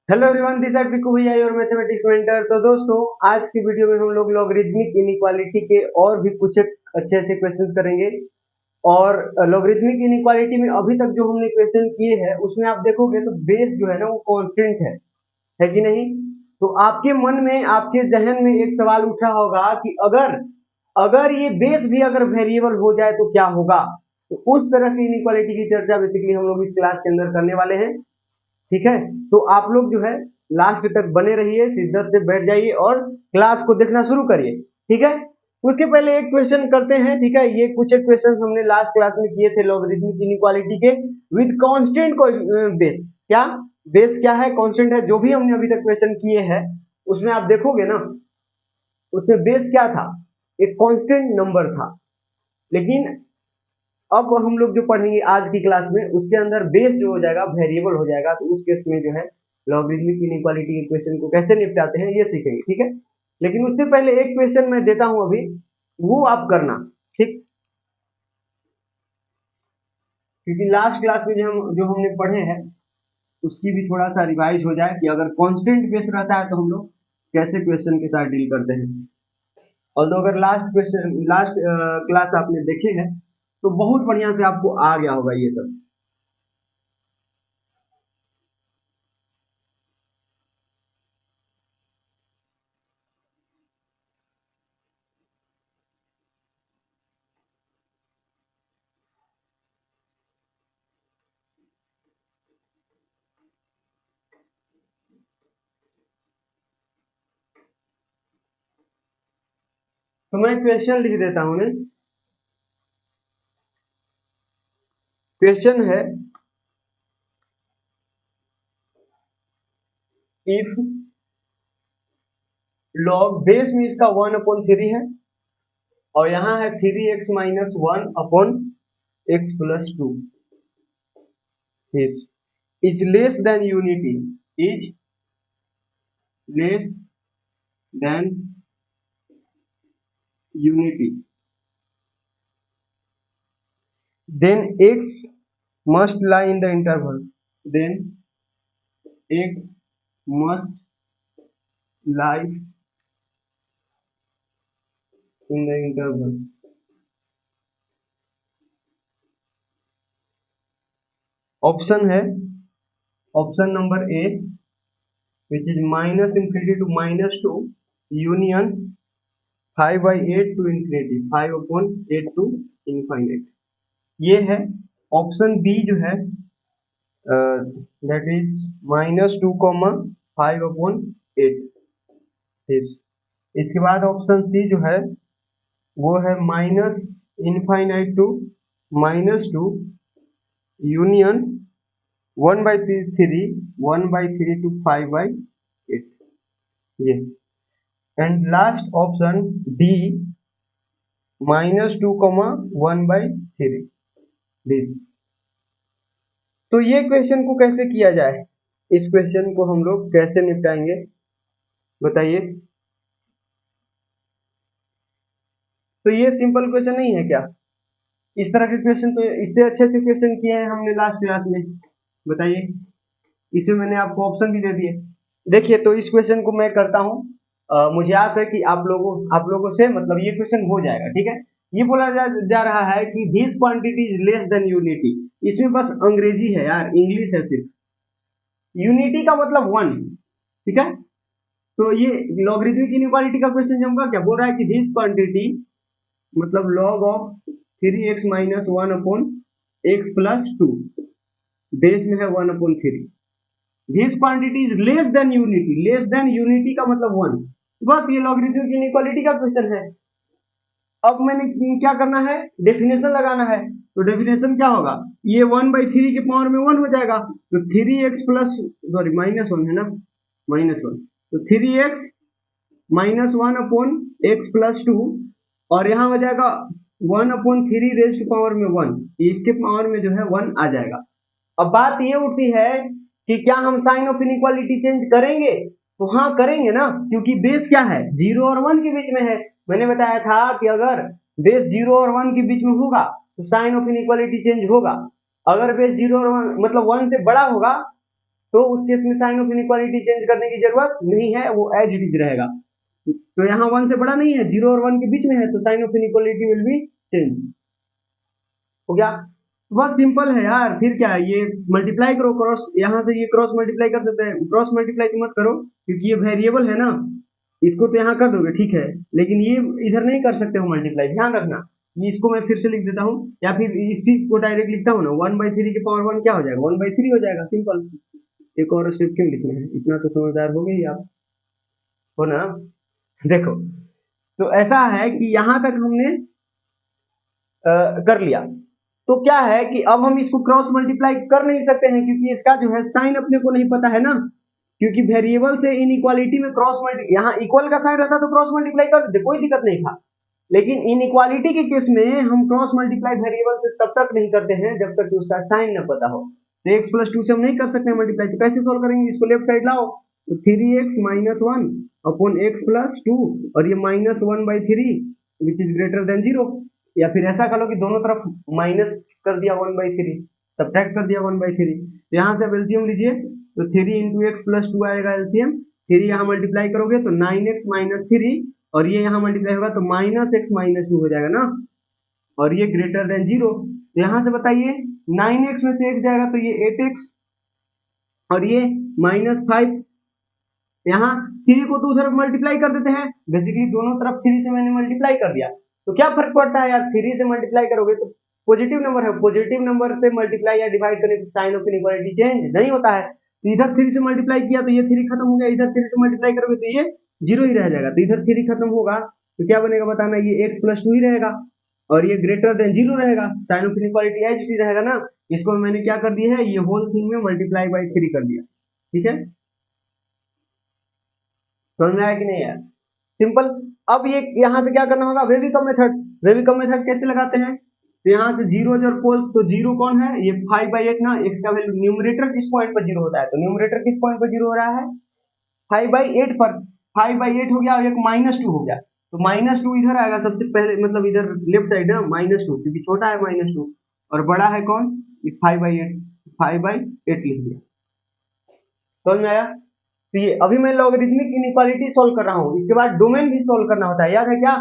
Hello everyone, this is Piku भैया और mathematics mentor. तो दोस्तों, आज की वीडियो में हम लोग लॉगरिथमिक इनइक्वालिटी के और भी कुछ अच्छे अच्छे क्वेश्चंस करेंगे। और लॉगरिथमिक इनइक्वालिटी में अभी तक जो हमने क्वेश्चन किए हैं उसमें आप देखोगे तो बेस जो है ना वो कांस्टेंट है कि नहीं। तो आपके मन में, आपके जहन में एक सवाल उठा होगा कि अगर अगर ये बेस भी अगर वेरिएबल हो जाए तो क्या होगा। तो उस तरह की इनइक्वालिटी की चर्चा बेसिकली हम लोग इस क्लास के अंदर करने वाले हैं। ठीक है, तो आप लोग जो है लास्ट तक बने रहिए, शिद्दत से बैठ जाइए और क्लास को देखना शुरू करिए। ठीक है, उसके पहले एक क्वेश्चन करते हैं। ठीक है, ये कुछ एक क्वेश्चन हमने लास्ट क्लास में किए थे लॉगरिथमिक इनइक्वालिटी के विद कांस्टेंट को बेस। क्या बेस क्या है, कांस्टेंट है। जो भी हमने अभी तक क्वेश्चन किए हैं उसमें आप देखोगे ना, उसमें बेस क्या था, एक कांस्टेंट नंबर था। लेकिन अब हम लोग जो पढ़ेंगे आज की क्लास में उसके अंदर बेस जो हो जाएगा वेरिएबल हो जाएगा। तो उस केस में जो है लॉगरिथमिक इनइक्वालिटी के क्वेश्चन को कैसे निपटाते हैं ये सीखेंगे। ठीक है, लेकिन उससे पहले एक क्वेश्चन मैं देता हूं अभी, वो आप करना। ठीक, क्योंकि लास्ट क्लास में जो हमने पढ़े हैं उसकी भी थोड़ा सा रिवाइज हो जाए कि अगर कांस्टेंट बेस रहता है तो हम लोग कैसे क्वेश्चन के साथ डील करते हैं। और तो अगर लास्ट क्लास आपने देखे हैं तो बहुत बढ़िया से आपको आ गया होगा ये सब। तो मैं क्वेश्चन लिख देता हूं ना। क्वेश्चन है, इफ लॉग बेस में इसका 1/3 है और यहाँ है 3x minus 1/x+2 is less than unity, is less than unity, then x must lie in the interval, then x must lie in the interval। Option है, option number A which is -∞ to -2 union 5/8 to infinity, 5/8 to infinite। ये है option B जो है, that is -2, 5/8 इस। इसके बाद option C जो है वो है -∞ to -2 यूनियन 1/3, 1/3 to 5/8 ये। एंड लास्ट ऑप्शन डी -2, 1/3 तो ये क्वेश्चन को कैसे किया जाए, इस क्वेश्चन को हम लोग कैसे निपटाएंगे बताइए। तो ये सिंपल क्वेश्चन नहीं है क्या? इस तरह के क्वेश्चन तो इससे अच्छे अच्छे क्वेश्चन किए हैं हमने लास्ट क्लास में, बताइए। इसमें मैंने आपको ऑप्शन भी दे दिए। देखिए, तो इस क्वेश्चन को मैं करता हूँ। मुझे आशा है कि आप लोगों से मतलब ये क्वेश्चन हो जाएगा। ठीक है, ये बोला जा रहा है कि this quantity is less than unity. इसमें बस अंग्रेजी है यार, इंग्लिश है सिर्फ। यूनिटी का मतलब वन। ठीक है, तो ये लॉगरिथमिक इनइक्वालिटी का क्वेश्चन जमका क्या बोल रहा है कि दिस क्वांटिटी मतलब log of 3x minus 1/x+2 base में है 1/3। This quantity is less than unity, less than unity का मतलब वन। बस ये लॉगरिथमिक इनइक्वालिटी का क्वेश्चन है। अब मैंने क्या करना है, डेफिनेशन लगाना है। तो डेफिनेशन क्या होगा, ये 1/3 के पावर में 1 हो जाएगा। तो 3x प्लस सॉरी -1 है ना, -1। तो 3x -1/x+2 और यहाँ हो जाएगा 1/3 रेज़ टू पावर में 1। इसके पावर में जो है 1 आ जाएगा। अब बात ये उठती है कि क्या हम साइन ऑफ इनइक्वालिटी चेंज करेंगे? तो हाँ करेंगे ना, क्योंकि बेस क्या है, 0 और 1 के बीच में है। मैंने बताया था कि अगर बेस 0 और 1 के बीच में होगा तो साइन ऑफ इनइक्वालिटी चेंज होगा। अगर बेस 0 और 1 मतलब 1 से बड़ा होगा तो उस केस में साइन ऑफ इनइक्वालिटी चेंज करने की जरूरत नहीं है, वो एज इट इज रहेगा। तो यहाँ 1 से बड़ा नहीं है, 0 और 1 के बीच में है, तो sign of inequality will be change. हो गया, बस सिंपल है यार। फिर क्या है, ये मल्टीप्लाई करो, क्रॉस यहाँ से ये क्रॉस मल्टीप्लाई कर सकते हैं, क्रॉस मल्टीप्लाई तो मत करो क्योंकि ये वेरिएबल है ना, इसको तो यहाँ कर दोगे ठीक है, लेकिन ये इधर नहीं कर सकते हो मल्टीप्लाई, ध्यान रखना। ये इसको मैं फिर से लिख देता हूँ, या फिर इसी को डायरेक्ट लिखता हूँ ना, 1/3 की पावर 1 क्या हो जाएगा, 1/3 हो जाएगा, सिंपल। एक और स्टेप क्यों लिखना है, इतना तो समझदार हो गए आप, हो ना। देखो, तो ऐसा है कि यहाँ तक हमने कर लिया। तो क्या है कि अब हम इसको क्रॉस मल्टीप्लाई कर नहीं सकते हैं क्योंकि इसका जो है साइन अपने को नहीं पता है ना, क्योंकि वेरिएबल से इनइक्वालिटी में क्रॉस मल्टी, यहाँ इक्वल का साइन रहता तो क्रॉस मल्टीप्लाई कर देते, कोई दिक्कत नहीं था। लेकिन इनइक्वालिटी के केस में हम क्रॉस मल्टीप्लाई वेरिएबल से तब तक नहीं करते हैं जब तक कि उसका साइन न पता हो। तो x + 2 से हम नहीं कर सकते हैं मल्टीप्लाई, तो कैसे सोल्व करेंगे, इसको लेफ्ट साइड लाओ, तो 3x - 1 अपॉन x + 2 और ये -1/3 विच इज ग्रेटर देन 0, या फिर ऐसा कर लो कि दोनों तरफ माइनस कर दिया 1/3, सब्ट्रैक्ट कर दिया 1/3। तो यहाँ से एलसीएम लीजिए, तो 3 × x + 2 आएगा एलसीएम, 3 यहाँ मल्टीप्लाई करोगे तो 9x - 3 और ये यहाँ मल्टीप्लाई होगा तो -x - 2 हो जाएगा ना, और ये ग्रेटर देन 0। तो यहाँ से बताइए 9x में से 1 जाएगा तो ये 8x और ये -5, यहाँ 3 को तो उधर मल्टीप्लाई कर देते हैं, बेसिकली दोनों तरफ 3 से मैंने मल्टीप्लाई कर दिया, तो क्या फर्क पड़ता है यार, 3 से मल्टीप्लाई करोगे तो पॉजिटिव नंबर है, पॉजिटिव नंबर से मल्टीप्लाई या डिवाइड करने से साइन ऑफ इनइक्वालिटी चेंज नहीं होता है। तो इधर 3 से मल्टीप्लाई किया तो ये 3 खत्म हो गया, इधर 3 से मल्टीप्लाई करोगे तो ये 0 ही रह जाएगा, तो इधर 3 खत्म होगा तो क्या बनेगा बताना, ये x + 2 ही रहेगा और ये ग्रेटर देन 0 रहेगा, sign of inequality as it रहेगा ना। इसको मैंने क्या कर दिया है, ये होल थिंग में मल्टीप्लाई बाय 3 कर दिया, ठीक है, समझ में आया कि नहीं यार, सिंपल। अब ये यहाँ से क्या करना होगा, वेविकम मेथड। वेविकम मेथड कैसे लगाते हैं, तो यहाँ से जीरोज और पोल्स, तो जीरो कौन है, ये 5/8 ना, x का वैल्यू न्यूमरेटर किस पॉइंट पर 0 होता है, तो न्यूमरेटर किस पॉइंट पर 0 हो रहा है, 5/8 पर, 5/8 हो गया और एक -2 हो गया, तो -2 इधर आएगा सबसे पहले, मतलब इधर लेफ्ट साइड है -2, क्योंकि छोटा है -2 और बड़ा है कौन, ये 5/8, 5/8 लिख दिया, समझ में आया। तो ये अभी मैं लॉगरिथमिक इनइक्वालिटी सॉल्व कर रहा हूँ, इसके बाद डोमेन भी सॉल्व करना होता है, याद है क्या,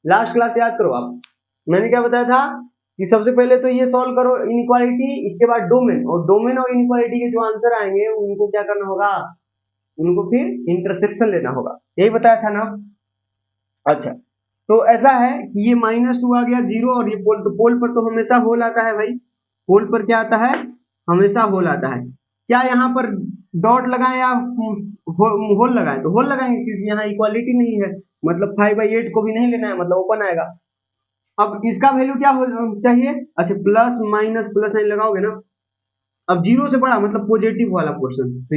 लास्ट क्लास याद करो आप, मैंने क्या बताया था कि सबसे पहले तो ये सॉल्व करो इनइक्वालिटी, इसके बाद डोमेन, और डोमेन और इनइक्वालिटी के जो आंसर आएंगे उनको क्या करना होगा, उनको फिर इंटरसेक्शन लेना होगा, यही बताया था ना। अच्छा, तो ऐसा है कि ये -2 आ गया 0 और ये पोल, तो पोल पर तो हमेशा होल आता है भाई, पोल पर क्या आता है, हमेशा होल आता है। क्या यहाँ पर डॉट लगाएं या होल लगाएं, तो होल लगाएंगे क्योंकि यहाँ इक्वालिटी नहीं है, मतलब 5/8 को भी नहीं लेना है, मतलब ओपन आएगा। अब इसका वैल्यू क्या हो चाहिए, अच्छा प्लस माइनस प्लस साइन लगाओगे ना, अब 0 से बड़ा मतलब पॉजिटिव वाला पोर्शन, तो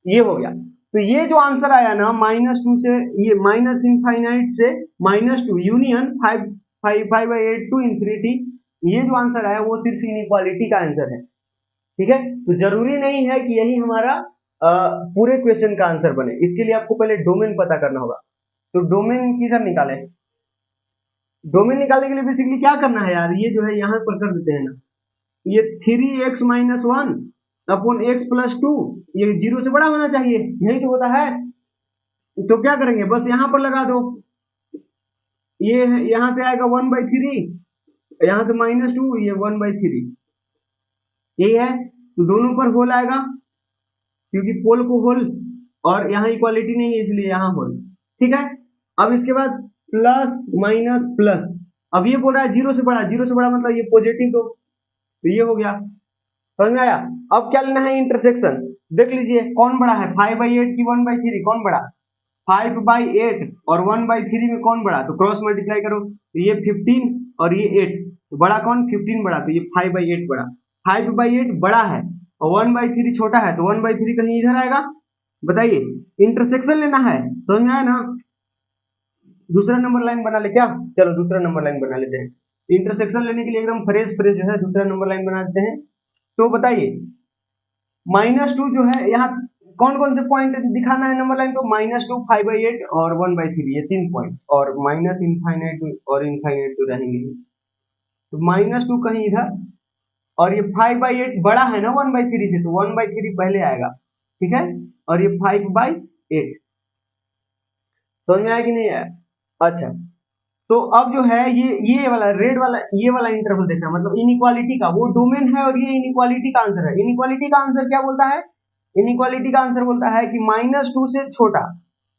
ये हो गया। तो ये जो आंसर आया ना -2 से, ये -∞ से -2 यूनियन 5/8 टू इंफिनिटी, ये जो आंसर आया वो सिर्फ इनइक्वालिटी का आंसर है, ठीक है। तो जरूरी नहीं है कि यही हमारा पूरे क्वेश्चन का आंसर बने, इसके लिए आपको पहले डोमेन पता करना होगा। तो डोमेन किधर निकाले, डोमेन निकालने के लिए बेसिकली क्या करना है यार, ये जो है यहाँ पर कर देते हैं ना, ये 3x - 1 अपॉन x + 2, ये 0 से बड़ा होना चाहिए, यही तो होता है। तो क्या करेंगे, बस यहाँ पर लगा दो, ये यहाँ से आएगा 1/3, यहाँ से -2, ये 1/3, यही है। तो दोनों पर होल आएगा क्योंकि पोल को होल, और यहाँ इक्वालिटी नहीं है इसलिए यहाँ होल, ठीक है। अब इसके बाद प्लस माइनस प्लस, अब ये बोल रहा है 0 से बड़ा, 0 से बड़ा मतलब ये पॉजिटिव, तो ये हो गया, समझ में आया। अब क्या लेना है, इंटरसेक्शन, देख लीजिए कौन बड़ा है, 5/8 की 1/3 कौन बड़ा, 5/8 और 1/3 में कौन बड़ा, तो क्रॉस मल्टीप्लाई करो, तो ये 15 और ये 8, तो बड़ा कौन, 15 बड़ा, तो ये 5/8 बड़ा, 5/8 बड़ा है और 1/3 छोटा है, तो 1/3 कहीं इधर आएगा, बताइए, इंटरसेक्शन लेना है, समझ में आया ना। दूसरा नंबर लाइन बना ले क्या, चलो दूसरा नंबर लाइन बना लेते हैं, इंटरसेक्शन लेने के लिए एकदम फ्रेश फ्रेश जो है दूसरा नंबर लाइन बना देते हैं। तो बताइए -2 जो है, यहाँ कौन कौन से पॉइंट दिखाना है नंबर लाइन, तो -2, 5/8 और 1/3, ये 3 पॉइंट, और -∞ और इनफाइनाइट तो रहेंगे, तो -2 कहीं इधर और ये 5/8 बड़ा है ना 1/3 से, तो 1/3 पहले आएगा, ठीक है, और ये 5/8। समझ में आया कि नहीं आया? अच्छा, तो अब जो है ये वाला रेड वाला ये वाला इंटरवल देखना, मतलब इनइक्वालिटी का वो डोमेन है और ये इनइक्वालिटी का आंसर है। इनइक्वालिटी का आंसर क्या बोलता है? इनइक्वालिटी का आंसर बोलता है कि -2 से छोटा,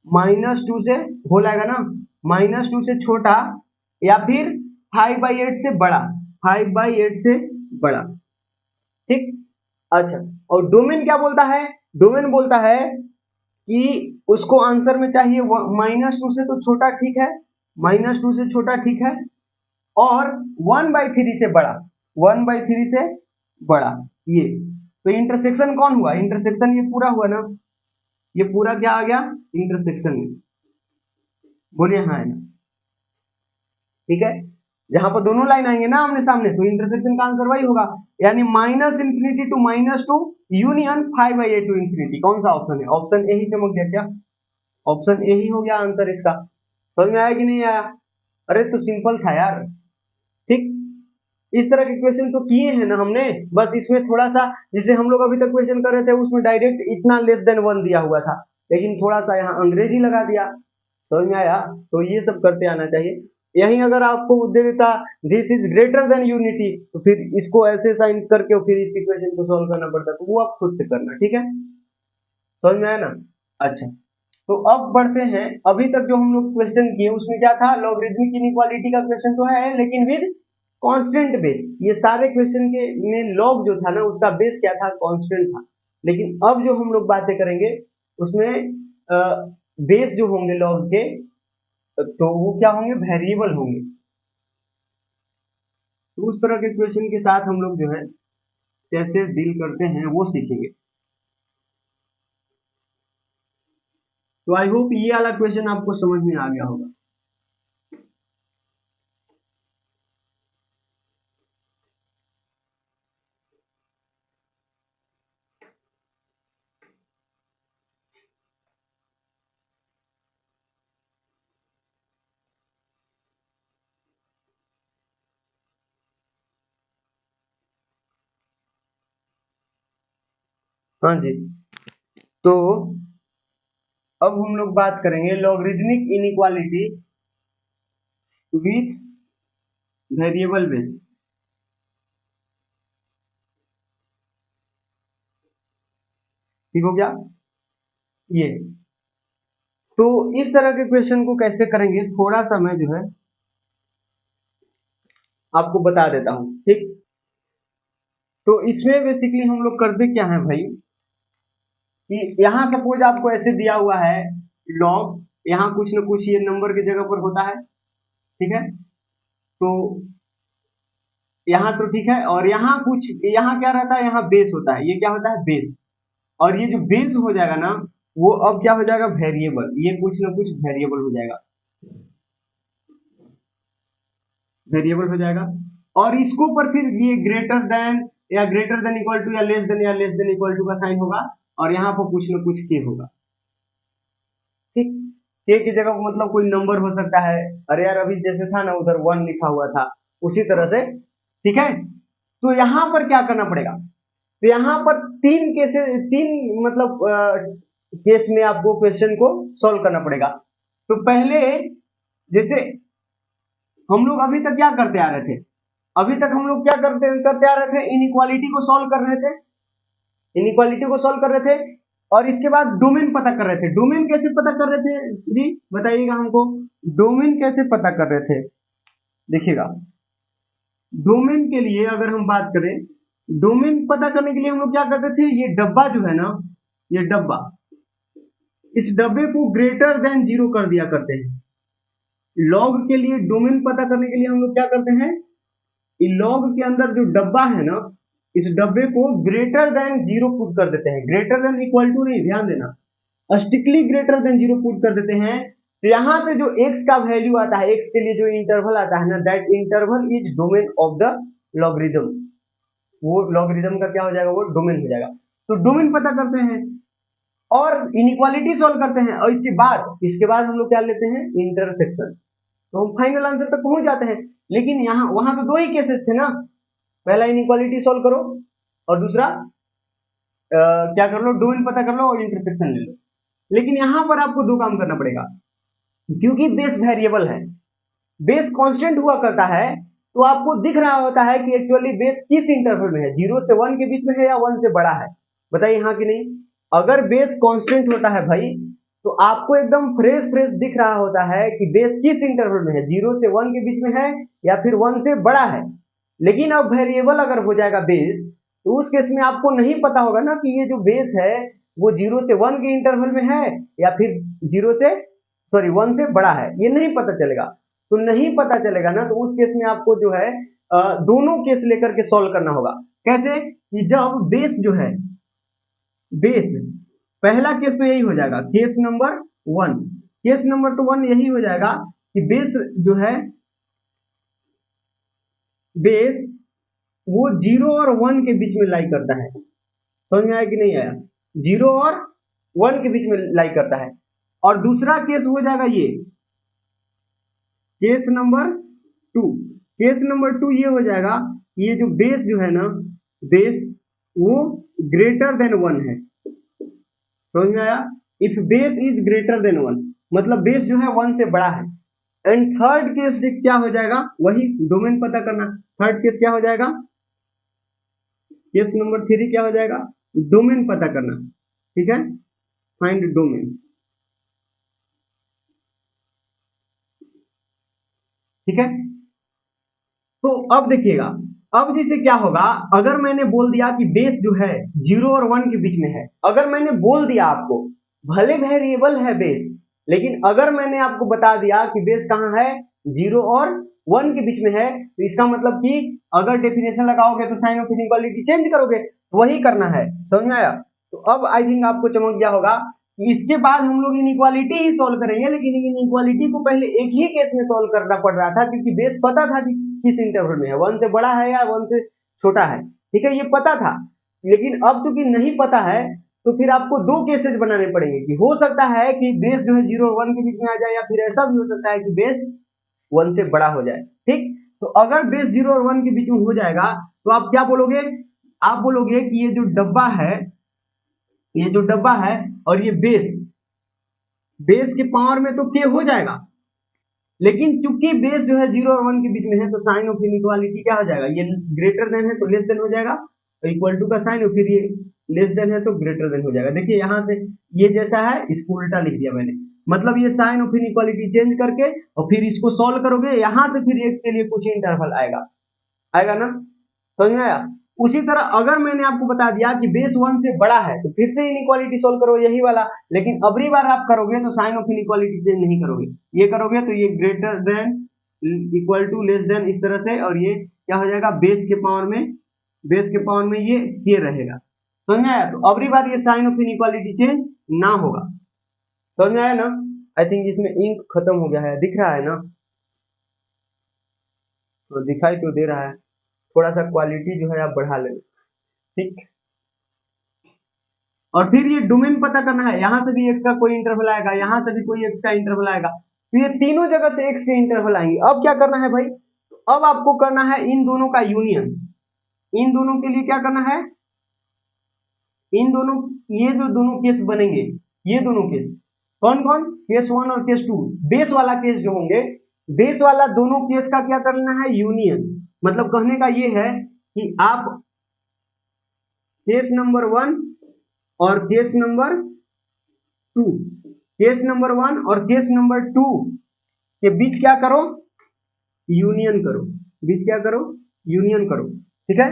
-2 से होल आएगा ना, -2 से छोटा या फिर 5/8 से बड़ा, 5/8 से बड़ा, ठीक। अच्छा, और डोमेन क्या बोलता है? डोमेन बोलता है कि उसको आंसर में चाहिए -2 से तो छोटा, ठीक है, -2 से छोटा, ठीक है, और 1/3 से बड़ा, 1/3 से बड़ा, ये तो इंटरसेक्शन कौन हुआ? इंटरसेक्शन ये पूरा हुआ ना, ये पूरा क्या आ गया? इंटरसेक्शन में, बोलिए हाँ है ना, ठीक है। जहां पर दोनों लाइन आएंगे ना आमने सामने, तो इंटरसेक्शन का आंसर वही होगा, यानी -∞ to -2 यूनियन 5/8 to इंफिनिटी। कौन सा ऑप्शन है? ऑप्शन ए ही चमक गया क्या? ऑप्शन ए ही हो गया आंसर इसका। समझ में आया कि नहीं आया? अरे तो सिंपल था यार, ठीक। इस तरह के क्वेश्चन तो किए हैं ना हमने, बस इसमें थोड़ा सा, जैसे हम लोग अभी तक क्वेश्चन कर रहे थे उसमें डायरेक्ट इतना <1 दिया हुआ था, लेकिन थोड़ा सा यहाँ अंग्रेजी लगा दिया। समझ में आया? तो ये सब करते आना चाहिए। यही अगर आपको दे देता this is greater than unity, तो फिर इसको ऐसे साइन करके फिर इस इक्वेशन को सॉल्व करना पड़ता, तो वो आप खुद से करना, ठीक है। समझ में आया ना? अच्छा, तो अब बढ़ते हैं, अभी तक जो हम लोग क्वेश्चन किए उसमें क्या था? लॉगरिथमिक इनइक्वालिटी का क्वेश्चन तो है, लेकिन विद कांस्टेंट बेस। ये सारे क्वेश्चन के में लॉग जो था ना उसका बेस क्या था? कांस्टेंट था। लेकिन अब जो हम लोग बातें करेंगे उसमें बेस जो होंगे लॉग के, तो वो क्या होंगे? वेरिएबल होंगे। तो उस तरह के क्वेश्चन के साथ हम लोग जो है कैसे डील करते हैं वो सीखेंगे। तो आई होप ये वाला क्वेश्चन आपको समझ में आ गया होगा। हाँ जी, तो अब हम लोग बात करेंगे logarithmic inequality with variable base. ठीक हो गया ये? तो इस तरह के क्वेश्चन को कैसे करेंगे थोड़ा सा मैं जो है आपको बता देता हूं, ठीक। तो इसमें बेसिकली हम लोग करते क्या है भाई, कि यहाँ सपोज आपको ऐसे दिया हुआ है लॉग, यहाँ कुछ ना कुछ ये नंबर की जगह पर होता है, ठीक है। तो यहाँ तो ठीक है, और यहाँ कुछ, यहाँ क्या रहता है? यहाँ बेस होता है, ये क्या होता है? बेस। और ये जो बेस हो जाएगा ना, वो अब क्या हो जाएगा? वेरिएबल। ये कुछ ना कुछ वेरिएबल हो जाएगा, वेरिएबल हो जाएगा। और इसको पर फिर ये ग्रेटर देन या ग्रेटर देन इक्वल टू या लेस देन इक्वल टू का साइन होगा, और यहाँ पर कुछ ना कुछ के होगा, ठीक। के की जगह मतलब कोई नंबर हो सकता है, अरे यार अभी जैसे था ना उधर 1 लिखा हुआ था, उसी तरह से, ठीक है। तो यहाँ पर क्या करना पड़ेगा? तो यहाँ पर तीन केसेस, तीन मतलब केस में आपको क्वेश्चन को सॉल्व करना पड़ेगा। तो पहले जैसे हम लोग अभी तक क्या करते आ रहे थे? अभी तक हम लोग क्या करते आ रहे थे? इनइक्वालिटी को सॉल्व कर रहे थे, इनइक्वालिटी को सॉल्व कर रहे थे, और इसके बाद डोमेन पता कर रहे थे। डोमेन कैसे पता कर रहे थे जी? बताइएगा हमको, डोमेन कैसे पता कर रहे थे? देखिएगा, डोमेन के लिए अगर हम बात करें, डोमेन पता करने के लिए हम लोग क्या करते थे? ये डब्बा जो है ना, ये डब्बा, इस डब्बे को ग्रेटर देन 0 कर दिया करते हैं। लॉग के लिए डोमेन पता करने के लिए हम लोग क्या करते हैं? लॉग के अंदर जो डब्बा है ना, इस डब्बे को ग्रेटर देन 0 पुट कर देते हैं। ग्रेटर देन इक्वल टू नहीं, ध्यान देना, स्ट्रिक्टली ग्रेटर देन 0 पुट कर देते हैं। तो यहां से जो x का वैल्यू आता है, x के लिए जो इंटरवल आता है ना, that interval is domain of the logarithm. वो लॉगरिथम का क्या हो जाएगा? वो डोमेन हो जाएगा। तो डोमेन पता करते हैं और इनइक्वालिटी सॉल्व करते हैं, और इसके बाद हम लोग क्या लेते हैं? इंटरसेक्शन। तो हम फाइनल आंसर तक पहुंच जाते हैं। लेकिन यहाँ वहां तो दो ही केसेस थे ना, पहला इनइक्वालिटी सॉल्व करो और दूसरा क्या कर लो, डोमेन पता कर लो और इंटरसेक्शन ले लो। लेकिन यहां पर आपको दो काम करना पड़ेगा, क्योंकि बेस वेरिएबल है, बेस कांस्टेंट हुआ करता है, तो आपको दिख रहा होता है कि एक्चुअली बेस किस इंटरवल में है, 0 से 1 के बीच में है या 1 से बड़ा है। बताइए हाँ कि नहीं। अगर बेस कांस्टेंट होता है भाई तो आपको एकदम फ्रेश फ्रेश दिख रहा होता है कि बेस किस इंटरवल में है, 0 से 1 के बीच में है या फिर 1 से बड़ा है। लेकिन अब वेरिएबल अगर हो जाएगा बेस, तो उस केस में आपको नहीं पता होगा ना कि ये जो बेस है वो 0 से 1 के इंटरवल में है या फिर 1 से बड़ा है, ये नहीं पता चलेगा। तो नहीं पता चलेगा ना, तो उस केस में आपको जो है दोनों केस लेकर के सॉल्व करना होगा। कैसे कि जब बेस जो है, बेस पहला केस तो यही हो जाएगा, केस नंबर 1, केस नंबर तो 1 यही हो जाएगा कि बेस जो है, बेस वो 0 और 1 के बीच में लाई करता है। समझ में आया कि नहीं आया, 0 और 1 के बीच में लाई करता है। और दूसरा केस हो जाएगा ये केस नंबर 2, केस नंबर 2 ये हो जाएगा, ये जो बेस जो है ना, बेस वो ग्रेटर देन 1 है। समझ में आया, if base is greater than 1 मतलब बेस जो है 1 से बड़ा है। एंड थर्ड केस क्या हो जाएगा, वही डोमेन पता करना। थर्ड केस क्या हो जाएगा, केस नंबर 3 क्या हो जाएगा, डोमेन पता करना। ठीक है, फाइंड डोमेन। ठीक है, तो अब देखिएगा, अब जैसे क्या होगा, अगर मैंने बोल दिया कि बेस जो है 0 और 1 के बीच में है, अगर मैंने बोल दिया आपको, भले वेरिएबल है बेस, लेकिन अगर मैंने आपको बता दिया कि बेस कहाँ है, 0 और 1 के बीच में है, तो इसका मतलब कि अगर डेफिनेशन लगाओगे तो साइन ऑफ इनइक्वालिटी चेंज करोगे, वही करना है। समझ में आया। तो अब आई थिंक आपको चमक गया होगा कि इसके बाद हम लोग इनइक्वालिटी ही सॉल्व करेंगे, लेकिन इनइक्वालिटी को पहले एक ही केस में सॉल्व करना पड़ रहा था, क्योंकि बेस पता था कि किस इंटरवल में है, 1 से बड़ा है या 1 से छोटा है। ठीक है, ये पता था। लेकिन अब चूंकि नहीं पता है, तो फिर आपको दो केसेस बनाने पड़ेंगे कि हो सकता है कि बेस जो है 0 और 1 के बीच में आ जाए, या फिर ऐसा भी हो सकता है कि बेस 1 से बड़ा हो जाए। ठीक, तो अगर बेस 0 और 1 के बीच में हो जाएगा, तो आप क्या बोलोगे, आप बोलोगे कि ये जो डब्बा है, ये जो डब्बा है और ये बेस, बेस के पावर में तो के हो जाएगा, लेकिन चूंकि बेस जो है 0 और 1 के बीच में है, तो साइन ऑफ इनइक्वालिटी क्या हो जाएगा, ये ग्रेटर देन है तो लेस देन हो जाएगा, तो इक्वल टू का साइन, और फिर ये लेस देन है तो ग्रेटर देन हो जाएगा। देखिए यहां से ये जैसा है, इसको उल्टा लिख दिया मैंने, मतलब ये साइन ऑफ इनइक्वालिटी चेंज करके और फिर इसको सॉल्व करोगे, यहां से फिर एक्स के लिए कुछ इंटरवल आएगा, आएगा ना। समझ में आया। उसी तरह अगर मैंने आपको बता दिया कि बेस 1 से बड़ा है, तो फिर से इनइक्वालिटी सॉल्व करो यही वाला, लेकिन अबरी बार आप करोगे तो साइन ऑफ इनइक्वालिटी चेंज नहीं करोगे, ये करोगे तो ये greater than, equal to, less than, इस तरह से, और ये क्या हो जाएगा, बेस के पावर में, बेस के पावर में ये रहेगा। समझ में आया। तो अबरी बार ये साइन ऑफ इनइक्वालिटी चेंज ना होगा। समझ में आया ना। आई थिंक इसमें इंक खत्म हो गया है, दिख रहा है ना, तो दिखाई तो दे रहा है, थोड़ा सा क्वालिटी जो है आप बढ़ा लेना। ठीक, और फिर ये डोमेन पता करना है, यहां से भी एक्स का कोई इंटरवल आएगा, यहां से भी कोई एक्स का इंटरवल आएगा, तो ये तीनों जगह से एक्स के इंटरवल आएंगे। अब क्या करना है भाई, अब आपको करना है इन दोनों का यूनियन। इन दोनों के लिए क्या करना है, इन दोनों, ये जो दोनों केस बनेंगे, ये दोनों केस कौन कौन, केस 1 और केस 2, बेस वाला केस जो होंगे, बेस वाला दोनों केस का क्या करना है, यूनियन। मतलब कहने का ये है कि आप केस नंबर 1 और केस नंबर 2, केस नंबर 1 और केस नंबर 2 के बीच क्या करो, यूनियन करो, बीच क्या करो, यूनियन करो। ठीक है,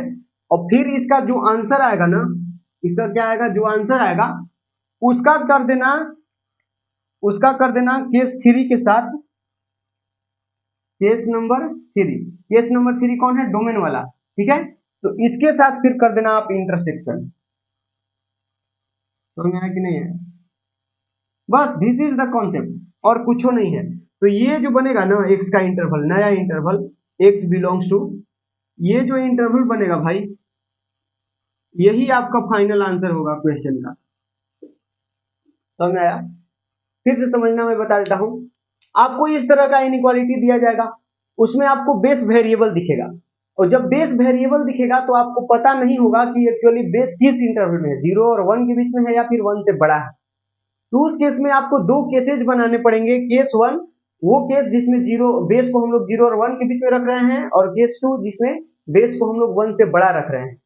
और फिर इसका जो आंसर आएगा ना, इसका क्या आएगा, जो आंसर आएगा उसका कर देना, उसका कर देना केस 3 के साथ, केस नंबर 3, केस नंबर 3 कौन है, डोमेन वाला। ठीक है, तो इसके साथ फिर कर देना आप इंटरसेक्शन। समझ में आया कि नहीं है, बस दिस इज द कॉन्सेप्ट, और कुछ नहीं है। तो ये जो बनेगा ना एक्स का इंटरवल, नया इंटरवल एक्स बिलोंग्स टू, ये जो इंटरवल बनेगा भाई, यही आपका फाइनल आंसर होगा क्वेश्चन का। समझ में आया, फिर से समझना मैं बता देता हूं। आपको इस तरह का इनइक्वालिटी दिया जाएगा, उसमें आपको बेस वेरिएबल दिखेगा, और जब बेस वेरिएबल दिखेगा तो आपको पता नहीं होगा कि एक्चुअली बेस किस इंटरवल में है, 0 और 1 के बीच में है या फिर 1 से बड़ा है। तो उस केस में आपको दो केसेज बनाने पड़ेंगे। केस 1 वो केस जिसमें बेस को हम लोग 0 और 1 के बीच में रख रहे हैं, और केस 2 जिसमें बेस को हम लोग 1 से बड़ा रख रहे हैं।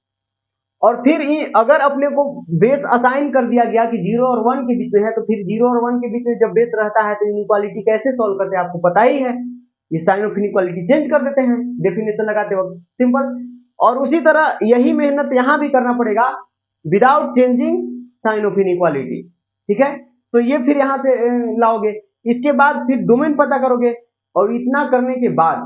और फिर अगर अपने को बेस असाइन कर दिया गया कि 0 और 1 के बीच में है, तो फिर 0 और 1 के बीच में जब बेस रहता है तो इनइक्वालिटी कैसे सॉल्व करते हैं आपको पता ही है, ये साइन ऑफ इनइक्वालिटी चेंज कर देते हैं डेफिनेशन लगाते वक्त, सिंपल। और उसी तरह यही मेहनत यहां भी करना पड़ेगा without changing sign of inequality, ठीक है। तो ये फिर यहां से लाओगे, इसके बाद फिर डोमेन पता करोगे, और इतना करने के बाद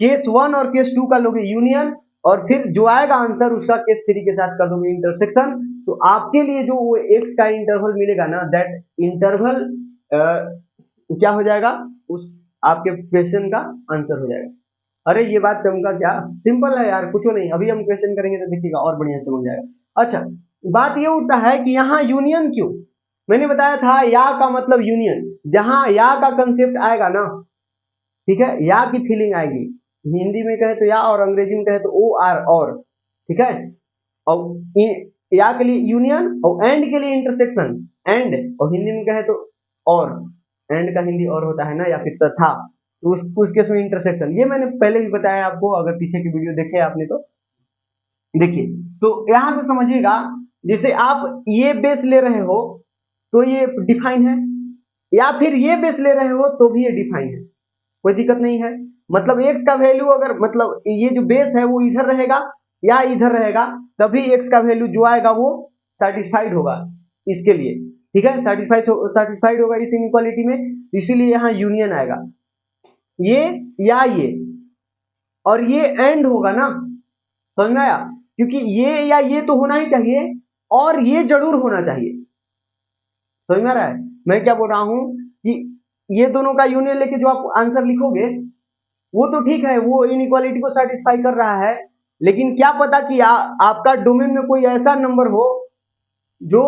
केस 1 और केस 2 का लोगे यूनियन, और फिर जो आएगा आंसर उसका केस 3 के साथ कर दोगे इंटरसेक्शन। तो आपके लिए जो वो एक्स का इंटरवल मिलेगा ना, दैट इंटरवल क्या हो जाएगा, उस आपके क्वेश्चन का आंसर हो जाएगा। अरे ये बात चमका क्या, सिंपल है यार, कुछ नहीं। अभी हम क्वेश्चन करेंगे तो देखिएगा और बढ़िया चमक जाएगा। अच्छा, बात ये उठता है कि यहाँ यूनियन क्यों, मैंने बताया था या का मतलब यूनियन, जहां या का कंसेप्ट आएगा ना, ठीक है, या की फीलिंग आएगी, हिंदी में कहे तो या और अंग्रेजी में कहे तो ओ आर और, ठीक है। और या के लिए यूनियन और एंड के लिए इंटरसेक्शन, एंड, और हिंदी में कहे तो और, एंड का हिंदी और होता है ना, या फिर तथा, तो उस केस में इंटरसेक्शन। ये मैंने पहले भी बताया आपको, अगर पीछे की वीडियो देखे आपने तो देखिए। तो यहां से समझिएगा, जैसे आप ये बेस ले रहे हो तो ये डिफाइन है, या फिर ये बेस ले रहे हो तो भी ये डिफाइन है, कोई दिक्कत नहीं है। मतलब एक्स का वैल्यू अगर, मतलब ये जो बेस है वो इधर रहेगा या इधर रहेगा, तभी एक्स का वैल्यू जो आएगा वो सेटिस्फाइड होगा इसके लिए, ठीक है, सेटिस्फाइड होगा इस इनइक्वालिटी में, इसीलिए यहाँ यूनियन आएगा। ये या ये और ये एंड होगा ना, समझ में आया, क्योंकि ये या ये तो होना ही चाहिए और ये जरूर होना चाहिए, समझ में आ रहा है मैं क्या बोल रहा हूं, कि ये दोनों का यूनियन लेके जो आप आंसर लिखोगे वो तो ठीक है, वो इनइक्वालिटी को सेटिस्फाई कर रहा है, लेकिन क्या पता कि आपका डोमेन में कोई ऐसा नंबर हो जो,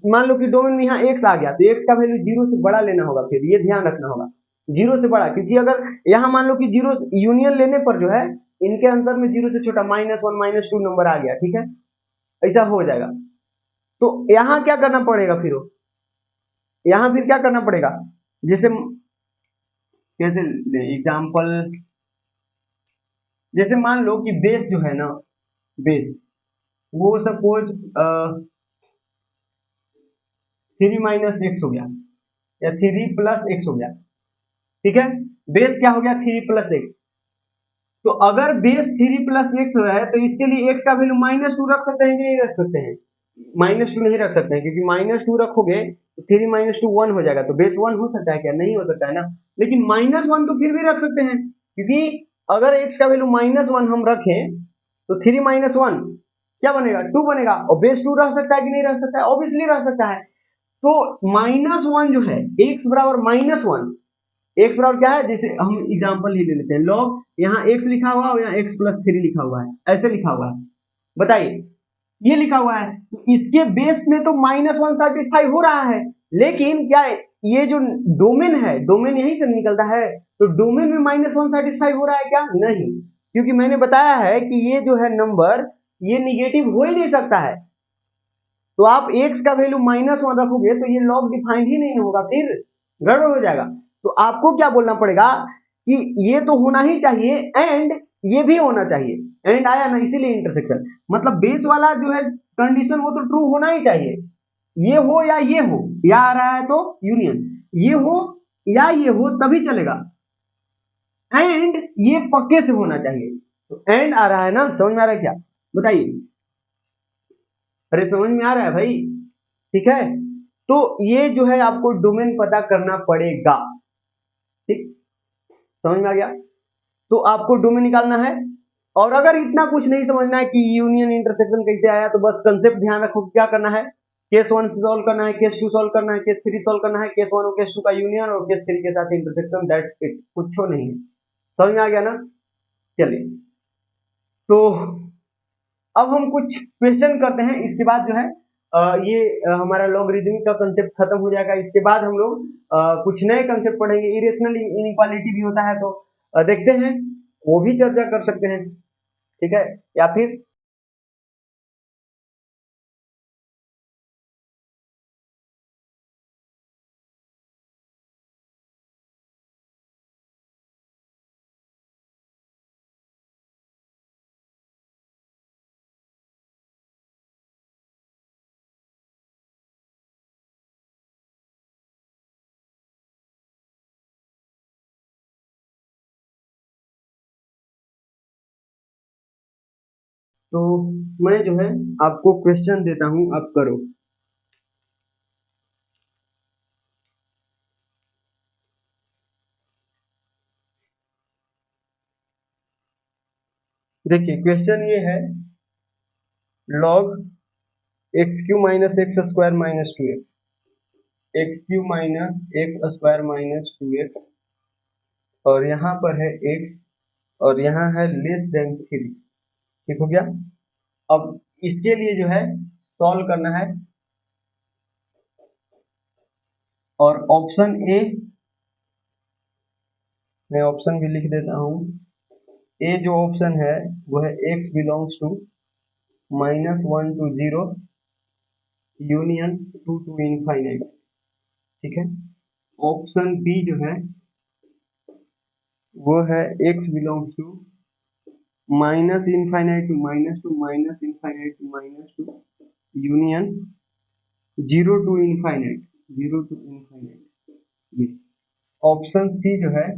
मान लो कि डोमेन में यहाँ एक्स आ गया, तो एक्स का वैल्यू 0 से बड़ा लेना होगा, फिर ये ध्यान रखना होगा 0 से बड़ा, क्योंकि अगर यहाँ मान लो कि 0 यूनियन लेने पर जो है इनके आंसर में 0 से छोटा -1 -2 नंबर आ गया, ठीक है, ऐसा हो जाएगा। तो यहाँ क्या करना पड़ेगा, फिर यहाँ फिर क्या करना पड़ेगा, जैसे कैसे एग्जाम्पल, जैसे मान लो कि बेस जो है ना, बेस वो सपोज 3 - x हो गया या 3 + x हो गया, ठीक है, बेस क्या हो गया 3 + x। तो अगर बेस 3 + x है तो इसके लिए x का वैल्यू -2 रख सकते हैं कि नहीं रख सकते हैं, -2 नहीं रख सकते हैं, क्योंकि -2 रखोगे तो 3 - 2 1 हो जाएगा, तो बेस 1 हो सकता है क्या, नहीं हो सकता है ना। लेकिन -1 तो फिर भी रख सकते हैं, क्योंकि अगर x का वैल्यू -1 हम रखें तो 3 - 1 क्या बनेगा, 2 बनेगा, और बेस 2 रह सकता है कि नहीं रह सकता है, ऑब्वियसली रह सकता है। तो -1 जो है, x बराबर -1, x बराबर क्या है, जैसे हम एग्जांपल ही ले लेते हैं, log यहाँ x लिखा हुआ और यहाँ x + 3 लिखा हुआ है, ऐसे लिखा हुआ है, बताइए ये लिखा हुआ है, तो इसके बेस में तो -1 सेटिस्फाई हो रहा है, लेकिन क्या है, ये जो डोमेन है, डोमेन यहीं से निकलता है, तो डोमेन में -1 सेटिस्फाई हो रहा है क्या, नहीं, क्योंकि मैंने बताया है कि ये जो है नंबर ये निगेटिव हो ही नहीं सकता है। तो आप x का वैल्यू -1 रखोगे तो ये लॉग डिफाइंड ही नहीं होगा, फिर गड़बड़ हो जाएगा। तो आपको क्या बोलना पड़ेगा कि ये तो होना ही चाहिए एंड ये भी होना चाहिए, एंड आया ना, इसीलिए इंटरसेक्शन, मतलब बेस वाला जो है कंडीशन वो तो ट्रू होना ही चाहिए, ये हो या ये हो, या आ रहा है तो यूनियन, ये हो या ये हो तभी चलेगा, एंड ये पक्के से होना चाहिए। तो एंड आ रहा है ना, समझ में आ रहा है क्या, बताइए, अरे समझ में आ रहा है भाई, ठीक है। तो ये जो है आपको डोमेन पता करना पड़ेगा, ठीक, समझ में आ गया। तो आपको डोमेन निकालना है, और अगर इतना कुछ नहीं समझना है कि यूनियन इंटरसेक्शन कैसे आया, तो बस कंसेप्ट ध्यान रखो, क्या करना है, केस 1 से सॉल्व करना है, केस 2 सॉल्व करना है, केस 3 सॉल्व करना है, केस 1 और केस 2 का यूनियन और केस 3 के साथ इंटरसेक्शन, दैट्स इट, कुछ नहीं है, समझ में आ गया ना। चलिए, तो अब हम कुछ क्वेश्चन करते हैं, इसके बाद जो है हमारा लॉगरिथमिक का कंसेप्ट खत्म हो जाएगा। इसके बाद हम लोग कुछ नए कंसेप्ट पढ़ेंगे, इरेशनल इनइक्वालिटी भी होता है, तो देखते हैं, वो भी चर्चा कर सकते हैं। ठीक है, या फिर तो मैं जो है आपको क्वेश्चन देता हूं, आप करो। देखिए क्वेश्चन ये है, log x Q minus x square minus two x, x Q minus x square minus two x, और यहाँ पर है एक्स और यहाँ है लेस देन थ्री। ठीक हो गया। अब इसके लिए जो है सॉल्व करना है, और ऑप्शन ए, मैं ऑप्शन भी लिख देता हूँ। ए जो ऑप्शन है वो है X belongs to minus one to zero union two to infinite. ठीक है। ऑप्शन बी जो है वो है X belongs to minus infinite to minus two minus infinite to minus two union zero to infinite, zero to infinite. ये option C जो है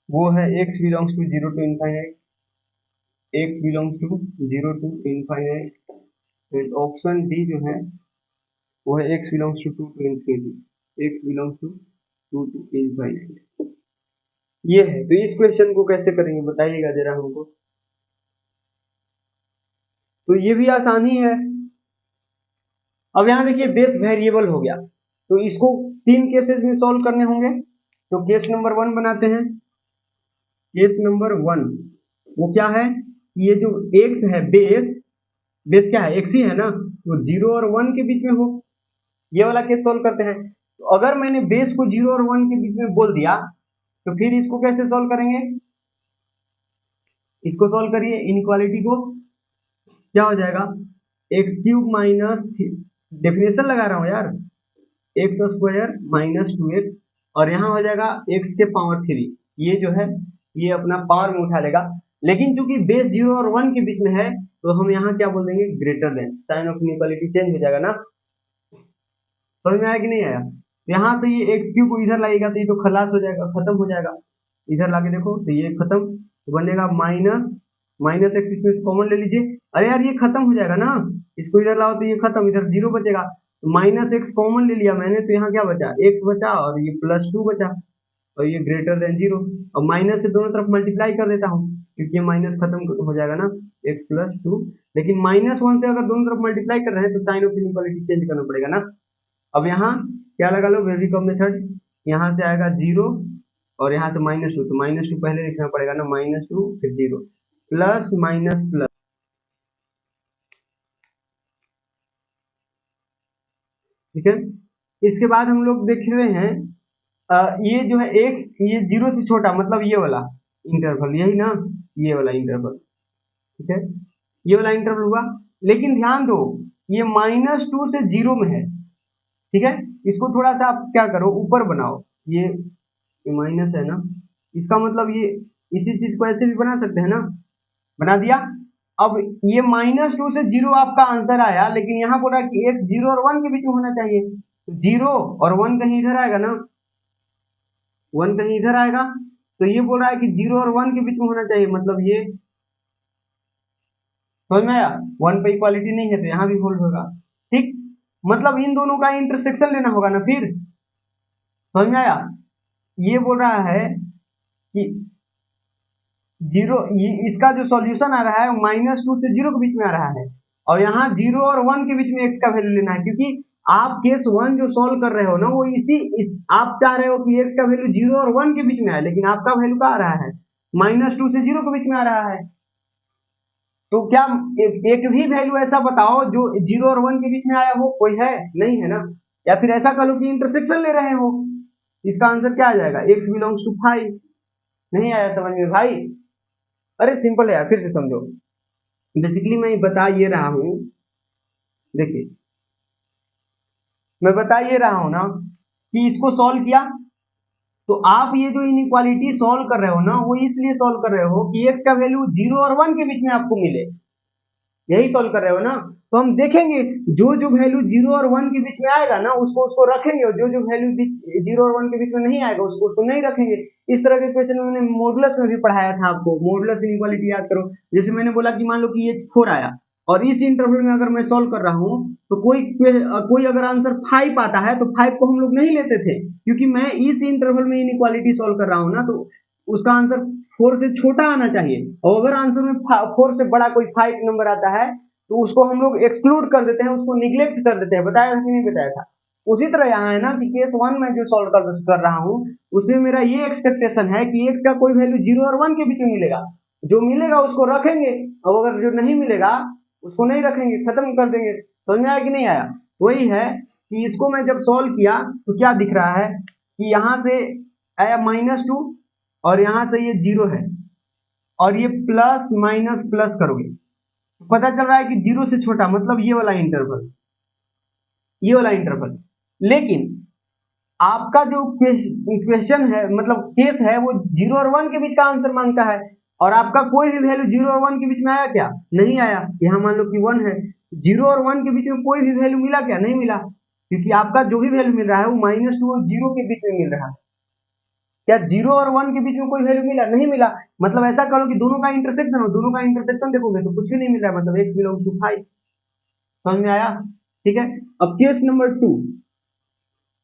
वो है X belongs to zero to infinite, X belongs to zero to infinite. And option D जो है वो है X belongs to two to infinity, X belongs to two to infinite. ये है। तो इस क्वेश्चन को कैसे करेंगे बताइएगा जरा हमको। तो ये भी आसान ही है। अब यहाँ देखिए बेस वेरिएबल हो गया, तो इसको तीन केसेस में सॉल्व करने होंगे। तो केस नंबर वन बनाते हैं। केस नंबर वन वो क्या है, ये जो एक्स है बेस, बेस क्या है एक्स ही है ना, तो जीरो और वन के बीच में हो, ये वाला केस सॉल्व करते हैं। तो अगर मैंने बेस को जीरो और वन के बीच में बोल दिया तो फिर इसको कैसे सॉल्व करेंगे, इसको सॉल्व करिए इनइक्वालिटी को। क्या हो जाएगा, एक्स क्यूब माइनस, डेफिनेशन लगा रहा हूं यार, x square minus two x, और यहाँ हो जाएगा एक्स के पावर थ्री। ये जो है ये अपना पावर में उठा लेगा, लेकिन चूंकि बेस जीरो और वन के बीच में है तो हम यहाँ क्या बोल देंगे, greater than, sign of inequality change हो जाएगा ना। समझ में आया कि नहीं आया। यहाँ से ये एक्स क्यू को इधर लाएगा तो ये तो खलास हो जाएगा, खत्म हो जाएगा। इधर लाके देखो तो ये खत्म, तो बनेगा माइनस, माइनस एक्स इसमें से कॉमन ले लीजिए। अरे यार ये खत्म हो जाएगा ना, इसको इधर लाओ तो ये खत्म, इधर जीरो बचेगा। तो माइनस एक्स कॉमन ले लिया मैंने, तो यहाँ क्या बचा, एक्स बचा और ये प्लस टू बचा, और ये ग्रेटर देन जीरो। और माइनस से दोनों तरफ मल्टीप्लाई कर देता हूँ क्योंकि ये माइनस खत्म हो जाएगा ना, एक्स प्लस टू। लेकिन माइनस वन से अगर दोनों तरफ मल्टीप्लाई कर रहे हैं तो साइन ऑफ इनइक्वालिटी चेंज करना पड़ेगा ना। अब यहाँ क्या लगा लो, वेरिकॉम मेथड, यहाँ से आएगा जीरो और यहाँ से माइनस टू, तो माइनस टू पहले लिखना पड़ेगा ना, माइनस टू फिर जीरो, प्लस माइनस प्लस। ठीक है। इसके बाद हम लोग देख रहे हैं ये जो है एक्स, ये जीरो से छोटा मतलब ये वाला इंटरवल, यही ना, ये वाला इंटरवल। ठीक है, ये वाला इंटरवल हुआ। लेकिन ध्यान दो ये माइनस टू से जीरो में है। ठीक है, इसको थोड़ा सा आप क्या करो, ऊपर बनाओ, ये माइनस है ना, इसका मतलब ये इसी चीज को ऐसे भी बना सकते हैं ना, बना दिया। अब ये माइनस टू से जीरो आपका आंसर आया, लेकिन यहाँ बोल रहा है कि एक्स जीरो और वन के बीच में होना चाहिए, तो जीरो और वन कहीं इधर आएगा ना, वन कहीं इधर आएगा, तो ये बोल रहा है कि जीरो और वन के बीच में होना चाहिए, मतलब ये, समझ में आया, वन पे इक्वालिटी नहीं है तो यहाँ भी होल्ड होगा। ठीक, मतलब इन दोनों का इंटरसेक्शन लेना होगा ना फिर, समझ में आया। ये बोल रहा है कि जीरो, ये इसका जो सॉल्यूशन आ रहा है माइनस टू से जीरो के बीच में आ रहा है, और यहाँ जीरो और वन के बीच में एक्स का वैल्यू लेना है, क्योंकि आप केस वन जो सॉल्व कर रहे हो ना वो आप चाह रहे हो कि एक्स का वैल्यू जीरो और वन के बीच में आए, लेकिन आपका वैल्यू क्या आ रहा है, माइनस टू से जीरो के बीच में आ रहा है। तो क्या एक भी वैल्यू ऐसा बताओ जो जीरो और वन के बीच में आया हो, कोई है, नहीं है ना। या फिर ऐसा कह लो कि इंटरसेक्शन ले रहे हो, इसका आंसर क्या आ जाएगा, एक्स बिलोंग्स टू फाइव। नहीं आया समझ में भाई। अरे सिंपल है यार, फिर से समझो। बेसिकली मैं बता ये रहा हूँ, देखिए मैं बता ये रहा हूँ ना कि इसको सॉल्व किया, तो आप ये जो इनइक्वालिटी सॉल्व कर रहे हो ना, वो इसलिए सॉल्व कर रहे हो कि एक्स का वैल्यू 0 और 1 के बीच में आपको मिले, यही सॉल्व कर रहे हो ना। तो हम देखेंगे जो जो वैल्यू 0 और 1 के बीच में आएगा ना, उसको उसको रखेंगे, और जो जो वैल्यू 0 और 1 के बीच में नहीं आएगा, उसको उसको नहीं रखेंगे। इस तरह के क्वेश्चन मैंने मॉडुलस में भी पढ़ाया था आपको, मॉडुलस इनइक्वालिटी याद करो। जैसे मैंने बोला कि मान लो कि ये 4 आया, और इस इंटरवल में अगर मैं सॉल्व कर रहा हूँ, तो कोई अगर आंसर 5 आता है, तो 5 को हम लोग नहीं लेते थे, क्योंकि मैं इस इंटरवल में इनइक्वालिटी सॉल्व कर रहा हूँ ना, तो उसका आंसर 4 से छोटा आना चाहिए। और अगर आंसर में 4 से बड़ा कोई 5 नंबर आता है, तो उसको हम लोग एक्सक्लूड कर देते हैं, उसको निग्लेक्ट कर देते हैं। बताया था कि नहीं बताया था? उसी तरह यहाँ है ना कि केस 1 में जो सॉल्व कर रहा हूँ, उसमें मेरा ये एक्सपेक्टेशन है कि एक्स का कोई वैल्यू 0 और 1 के बीच में मिलेगा, जो मिलेगा उसको रखेंगे, और अगर जो नहीं मिलेगा उसको नहीं रखेंगे, खत्म कर देंगे। समझ में आया कि नहीं आया? वही है कि इसको मैं जब सॉल्व किया तो क्या दिख रहा है कि यहाँ से आया -2, और यहाँ से ये 0 है, और ये प्लस माइनस प्लस करोगे, पता चल रहा है कि 0 से छोटा, मतलब ये वाला इंटरवल, ये वाला इंटरवल। लेकिन आपका जो क्वेश्चन है, मतलब केस है, वो 0 और 1 के बीच का आंसर मांगता है, और आपका कोई भी वैल्यू 0 और 1 के बीच में आया क्या? नहीं आया। यहाँ मान लो कि 1 है, 0 और 1 के बीच में कोई भी वैल्यू मिला क्या? नहीं मिला, क्योंकि आपका जो भी वैल्यू मिल रहा है वो -2 और 0 के बीच में मिल रहा है। क्या 0 और 1 के बीच में कोई वैल्यू मिला? नहीं मिला। मतलब ऐसा करो कि दोनों का इंटरसेक्शन हो, दोनों का इंटरसेक्शन देखोगे तो कुछ भी नहीं मिल रहा है, मतलब x बिलोंग्स टू 5। समझ में आया? ठीक है। अब केस नंबर 2,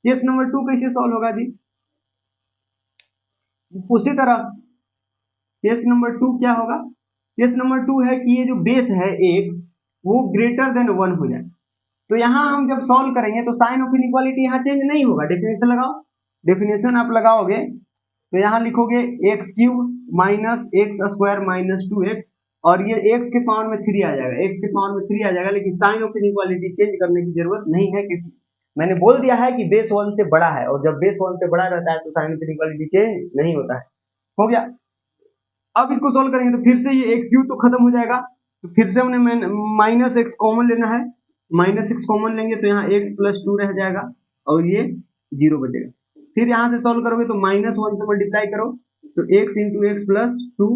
केस नंबर 2 कैसे सॉल्व होगा जी? उसी तरह केस नंबर 2 क्या होगा? केस नंबर 2 है कि ये जो बेस है x, वो ग्रेटर देन 1 हो जाए। तो यहाँ हम जब सॉल्व करेंगे तो साइन ऑफ इनइक्वालिटी यहाँ चेंज नहीं होगा। डेफिनेशन लगाओ, डेफिनेशन आप लगाओगे तो यहाँ लिखोगे x cube minus x square minus 2x, और ये x के पावर में 3 आ जाएगा, x के पावर में 3 आ जाएगा। लेकिन साइन ऑफ इनइक्वालिटी चेंज करने की जरूरत नहीं है, क्योंकि मैंने बोल दिया है कि बेस 1 से बड़ा है, और जब बेस 1 से बड़ा रहता है तो साइन ऑफ इनइक्वालिटी चेंज नहीं होता है। हो गया। अब इसको सोल्व करेंगे तो फिर से ये एक्स क्यूब तो खत्म हो जाएगा, तो फिर से हमने माइनस एक्स कॉमन लेना है, माइनस एक्स कॉमन लेंगे तो यहाँ x प्लस 2 रह जाएगा, और ये 0 बचेगा। फिर यहाँ से सॉल्व करोगे तो -1 से मल्टीप्लाई करो, तो x into x plus 2,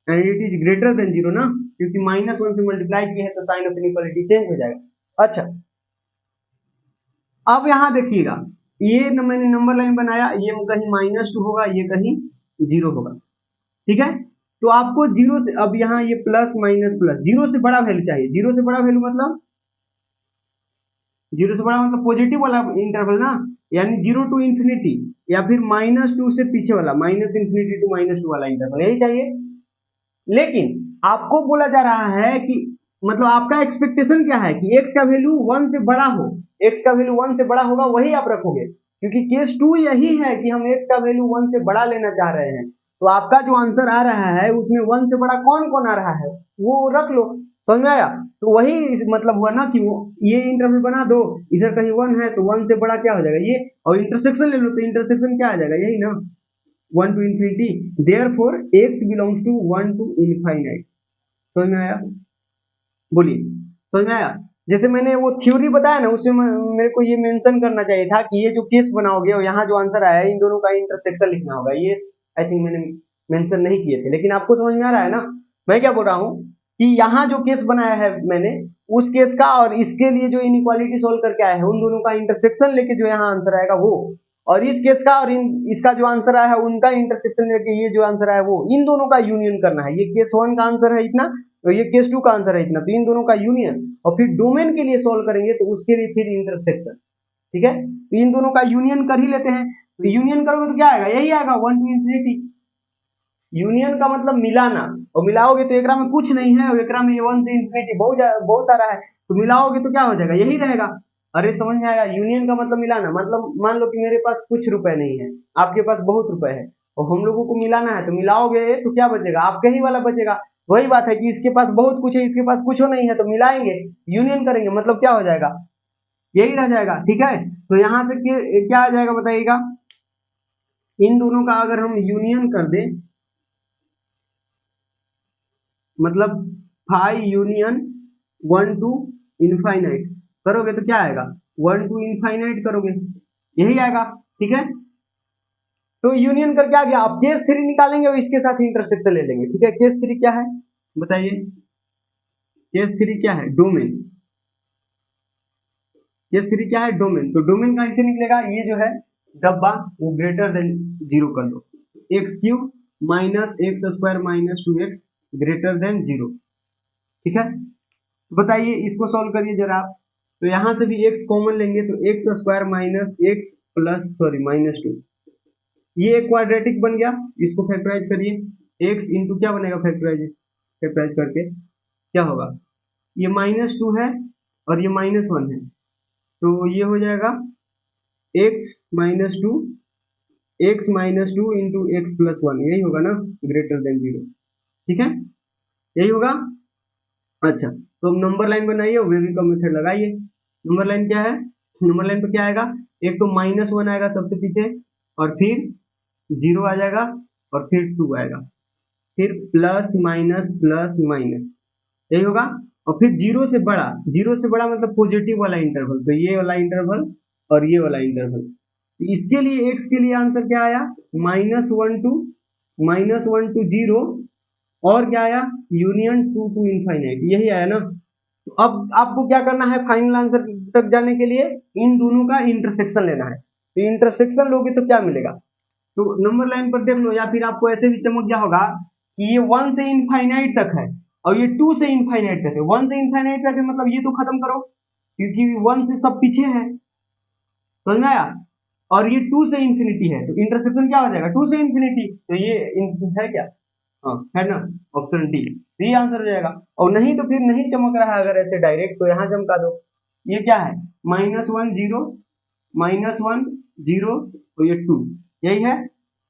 and it is greater than 0 ना, क्योंकि -1 से मल्टीप्लाई किया है तो साइन ऑफ इनइक्वालिटी चेंज हो जाएगा। अच्छा, अब यहाँ देखिएगा, ये मैंने नंबर लाइन बनाया, ये कहीं -2 होगा, ये कहीं 0 होगा, ठीक है। तो आपको 0 से, अब यहाँ ये प्लस माइनस प्लस, 0 से बड़ा वैल्यू चाहिए। 0 से बड़ा वैल्यू मतलब 0 से बड़ा मतलब पॉजिटिव वाला इंटरवल ना, यानी 0 टू इंफिनिटी, या फिर -2 से पीछे वाला, -इंफिनिटी टू -2 वाला इंटरवल, यही चाहिए। लेकिन आपको बोला जा रहा है कि मतलब आपका एक्सपेक्टेशन क्या है कि x का वैल्यू 1 से बड़ा हो, x का वैल्यू 1 से बड़ा होगा वही आप रखोगे, क्योंकि केस 2 यही है कि हम x का वैल्यू 1 से बड़ा लेना चाह रहे हैं। तो आपका जो आंसर आ रहा है उसमें 1 से बड़ा कौन कौन आ रहा है वो रख लो। समझ में आया? तो वही मतलब हुआ ना कि वो ये इंटरवल बना दो, इधर कहीं 1 है तो 1 से बड़ा क्या हो जाएगा ये, और इंटरसेक्शन ले लो तो इंटरसेक्शन क्या आ जाएगा, यही ना, 1 to infinity, therefore x belongs to 1 to infinite. समझ में आया? बोलिए, समझ में आया? जैसे मैंने वो थ्योरी बताया ना, उसमें मेरे को ये मेंशन करना चाहिए था कि ये जो केस बनाओगे और यहाँ जो आंसर आया है इन दोनों का इंटरसेक्शन लिखना होगा। ये आई थिंक मैंने मेंशन नहीं किए थे, लेकिन आपको समझ में आ रहा है ना मैं क्या बोल रहा हूँ, कि यहाँ जो केस बनाया है मैंने, उस केस का और इसके लिए जो इनइक्वालिटी सोल्व करके आया है, उन दोनों का इंटरसेक्शन लेके जो यहाँ आंसर आएगा वो, और इस केस का और इसका जो आंसर आया है उनका इंटरसेक्शन लेके ये जो आंसर आया है वो, इन दोनों का यूनियन करना है। ये केस 1 का आंसर है इतना, तो ये केस 2 का आंसर है इतना, तो इन दोनों का यूनियन, और फिर डोमेन के लिए सॉल्व करेंगे तो उसके लिए फिर इंटरसेक्शन। ठीक है, तो इन दोनों का यूनियन कर ही लेते हैं। तो यूनियन करोगे तो क्या आएगा, यही आएगा 1 टू इंफिनिटी। यूनियन का मतलब मिलाना, और मिलाओगे तो एकरा में कुछ नहीं है, और एकरा में ये 1 से इंफिनिटी बहुत सारा है, तो मिलाओगे तो क्या हो जाएगा, यही रहेगा। अरे समझ में आएगा? यूनियन का मतलब मिलाना, मतलब मान लो कि मेरे पास कुछ रुपए नहीं है, आपके पास बहुत रुपए है, और हम लोगों को मिलाना है, तो मिलाओगे तो क्या बचेगा, आपका ही वाला बचेगा। वही बात है कि इसके पास बहुत कुछ है, इसके पास कुछ नहीं है, तो मिलाएंगे, यूनियन करेंगे, मतलब क्या हो जाएगा, यही रह जाएगा। ठीक है, तो यहाँ से क्या आ जाएगा बताइएगा, इन दोनों का अगर हम यूनियन कर दें, मतलब फाई यूनियन 1 टू इनफाइनाइट करोगे तो क्या आएगा, 1 टू इनफाइनाइट करोगे, यही आएगा। ठीक है, तो यूनियन करके आ गया। अब केस 3 निकालेंगे और इसके साथ इंटरसेक्शन ले लेंगे। ठीक है, केस 3 क्या है बताइए, केस 3 क्या है, डोमेन। केस 3 क्या है, डोमेन। तो डोमेन कहां से निकलेगा, ये जो है डब्बा वो ग्रेटर देन 0 कर दो, x cube minus x square minus 2x greater than 0। ठीक है, बताइए इसको सॉल्व करिए जरा आप। तो यहां से भी x कॉमन लेंगे तो x square minus x plus sorry minus 2, ये एक क्वाड्रेटिक बन गया। इसको फैक्टराइज करिए, x इंटू क्या बनेगा, फैक्टराइज फैक्टराइज करके क्या होगा, ये -2 है और ये -1 है, तो ये हो जाएगा x minus two into x plus 1, यही होगा ना, ग्रेटर देन 0। ठीक है, यही होगा। अच्छा, तो अब नंबर लाइन बनाइए, वेवी का मेथड लगाइए। नंबर लाइन क्या है, नंबर लाइन पे क्या आएगा, एक तो -1 आएगा सबसे पीछे, और फिर 0 आ जाएगा, और फिर 2 आएगा, फिर प्लस माइनस, यही होगा। और फिर 0 से बड़ा, 0 से बड़ा मतलब पॉजिटिव वाला इंटरवल, तो ये वाला इंटरवल और ये वाला इंटरवल। तो इसके लिए x के लिए आंसर क्या आया, -1 टू 0, और क्या आया, यूनियन 2 टू इनफाइनाइट, यही आया ना। तो अब आपको क्या करना है, फाइनल आंसर तक जाने के लिए इन दोनों का इंटरसेक्शन लेना है। तो इंटरसेक्शन लोगे तो क्या मिलेगा, तो नंबर लाइन पर देख लो, या फिर आपको ऐसे भी चमक गया होगा कि ये 1 से इनफाइनाइट तक है और ये 2 से इनफाइनाइट तक है। 1 से इनफाइनाइट तक है मतलब ये तो खत्म करो, क्योंकि 1 से सब पीछे है, समझ में आया। और ये 2 से इंफिनिटी है, तो इंटरसेक्शन क्या हो जाएगा, 2 से इंफिनिटी, तो ये है क्या, हाँ है ना, ऑप्शन डी, सी आंसर हो जाएगा। और नहीं तो फिर नहीं चमक रहा है अगर ऐसे डायरेक्ट, तो यहाँ चमका दो, ये क्या है, -1 0 तो ये 2, यही है,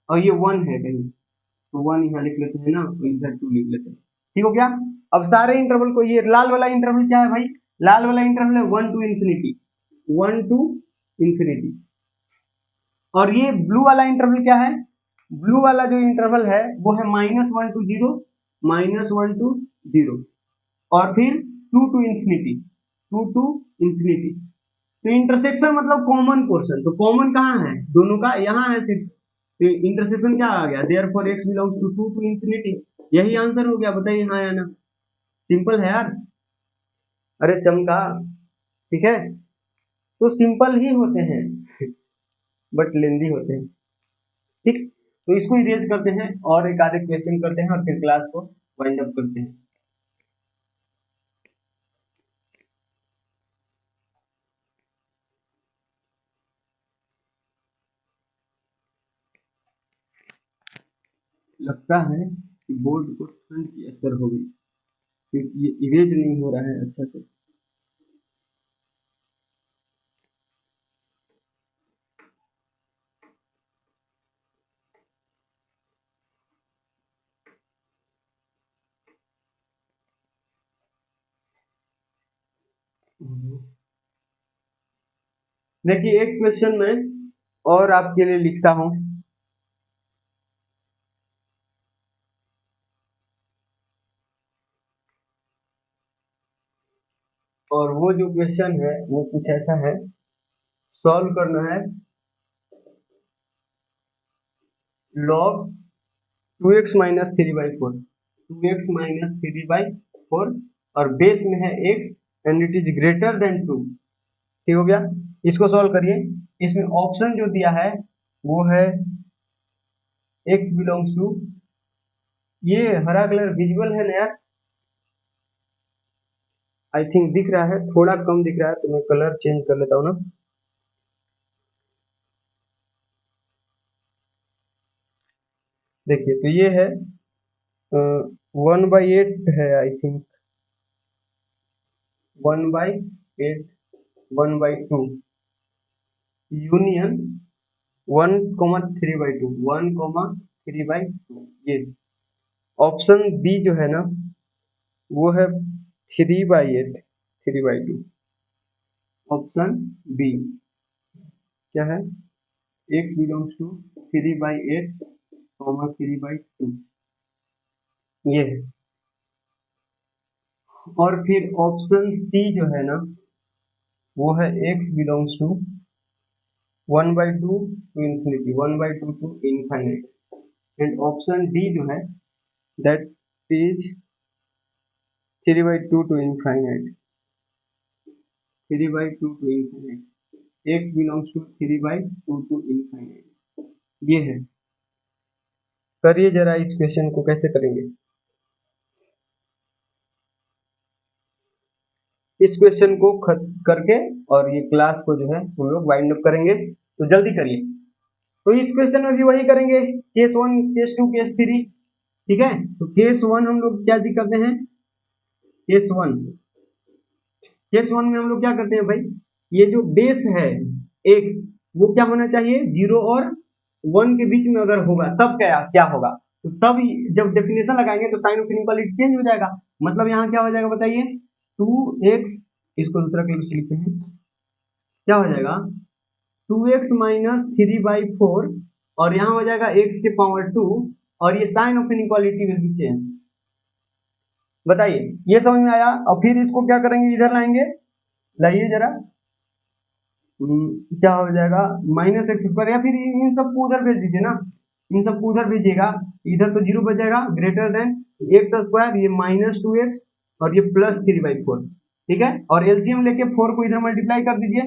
और ये 1 है कहीं, तो 1 यहाँ लिख लेते हैं ना, तो इधर 2 लिख लेते हैं। ठीक हो गया। अब सारे इंटरवल को, ये लाल वाला इंटरवल क्या है भाई, लाल वाला इंटरवल है 1 टू इन्फिनिटी, 1 टू इन्फिनिटी। और ये ब्लू वाला इंटरवल क्या है, ब्लू वाला जो इंटरवल है वो है -1 टू 0, -1 टू 0, और फिर 2 टू इन्फिनिटी, 2 टू इन्फिनिटी। तो इंटरसेक्शन मतलब कॉमन पोर्शन, तो कॉमन कहाँ है दोनों का, यहाँ है सिर्फ, तो इंटरसेक्शन क्या आ गया, therefore x belongs to 2 to infinity, यही आंसर हो गया। बताइए हाँ या ना, सिंपल है यार, अरे चमका। ठीक है, तो सिंपल ही होते हैं बट लेंदी होते हैं। ठीक, तो इसको इरेज करते हैं और एक आधे क्वेश्चन करते हैं और फिर क्लास को वाइंड अप करते हैं। लगता है कि बोर्ड को ठंड की असर हो गई, क्योंकि ये इरेज नहीं हो रहा है अच्छा से। देखिए एक क्वेश्चन मैं और आपके लिए लिखता हूं, और वो जो क्वेश्चन है वो कुछ ऐसा है, सॉल्व करना है log 2x minus 3/4, 2x minus 3/4, और बेस में है x and it is greater than 2। ठीक हो गया, इसको सॉल्व करिए। इसमें ऑप्शन जो दिया है वो है x बिलोंग्स टू, ये हरा कलर विजुअल है ना यार, आई थिंक दिख रहा है, थोड़ा कम दिख रहा है, तो मैं कलर चेंज कर लेता हूँ ना। देखिए तो ये है 1/8 है आई थिंक, 1/8, 1/2 यूनियन 1,3/2, 1,3/2, ये ऑप्शन बी जो है ना वो है 3/8, 3/2, ऑप्शन बी क्या है, x बिलोंग्स टू 3/8, 3/2, ये है। और फिर ऑप्शन सी जो है ना वो है x belongs to 1/2 to infinity, 1/2 to infinite, and option D जो है that is 3/2 to infinite, 3/2 to infinite, x belongs to 3/2 to infinite, ये है। करिए जरा इस क्वेश्चन को कैसे करेंगे। इस क्वेश्चन को करके और ये क्लास को जो है हम लोग वाइंड अप करेंगे, तो जल्दी करिए। तो इस क्वेश्चन में भी वही करेंगे, केस 1 केस 2 केस 3, ठीक है। तो केस 1 हम लोग क्या करते हैं, केस 1 में हम लोग क्या करते हैं भाई, ये जो बेस है x वो क्या होना चाहिए, 0 और 1 के बीच में अगर होगा तब क्या क्या होगा, तो तब जब डेफिनेशन लगाएंगे तो साइन ऑफ इनइक्वालिटी चेंज हो जाएगा। मतलब यहाँ क्या हो जाएगा बताइए, 2x, इसको दूसरा कलर से लिखते हैं, क्या हो जाएगा 2x माइनस 3/4, और यहाँ हो जाएगा x के पावर 2, और ये sign of inequality will be change. बताइए ये समझ में आया। और फिर इसको क्या करेंगे, इधर लाएंगे, लाइए जरा, क्या हो जाएगा -x², या फिर इन सबको उधर भेज दीजिए ना, इन सबको उधर भेजिएगा, इधर तो 0 बच जाएगा, ग्रेटर देन x², ये -2x और ये +3/4, ठीक है। और एलसीएम लेके 4 को इधर मल्टीप्लाई कर दीजिए,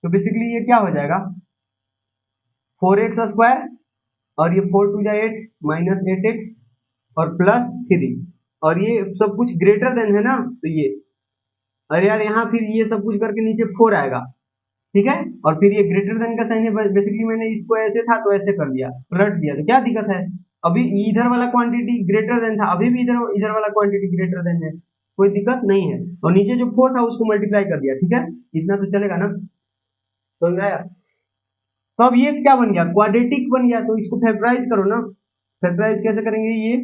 तो बेसिकली ये क्या हो जाएगा 4x², और ये 4 2 8 -8x और +3, और ये सब कुछ ग्रेटर देन है ना, तो ये, अरे यार यहाँ फिर ये सब कुछ करके नीचे 4 आएगा, ठीक है। और फिर ये ग्रेटर देन का साइन है, बेसिकली मैंने इसको ऐसे था तो ऐसे कर दिया, पलट दिया, तो क्या दिक्कत है, अभी इधर वाला क्वांटिटी ग्रेटर देन था, अभी भी इधर वाला क्वांटिटी ग्रेटर देन है, कोई दिक्कत नहीं है। और नीचे जो 4 था उसको मल्टीप्लाई कर दिया, ठीक है, इतना तो चलेगा ना, समझ आया। तो अब ये क्या बन गया, क्वाड्रेटिक बन गया, तो इसको फैक्टराइज करो ना। फैक्टराइज कैसे करेंगे, ये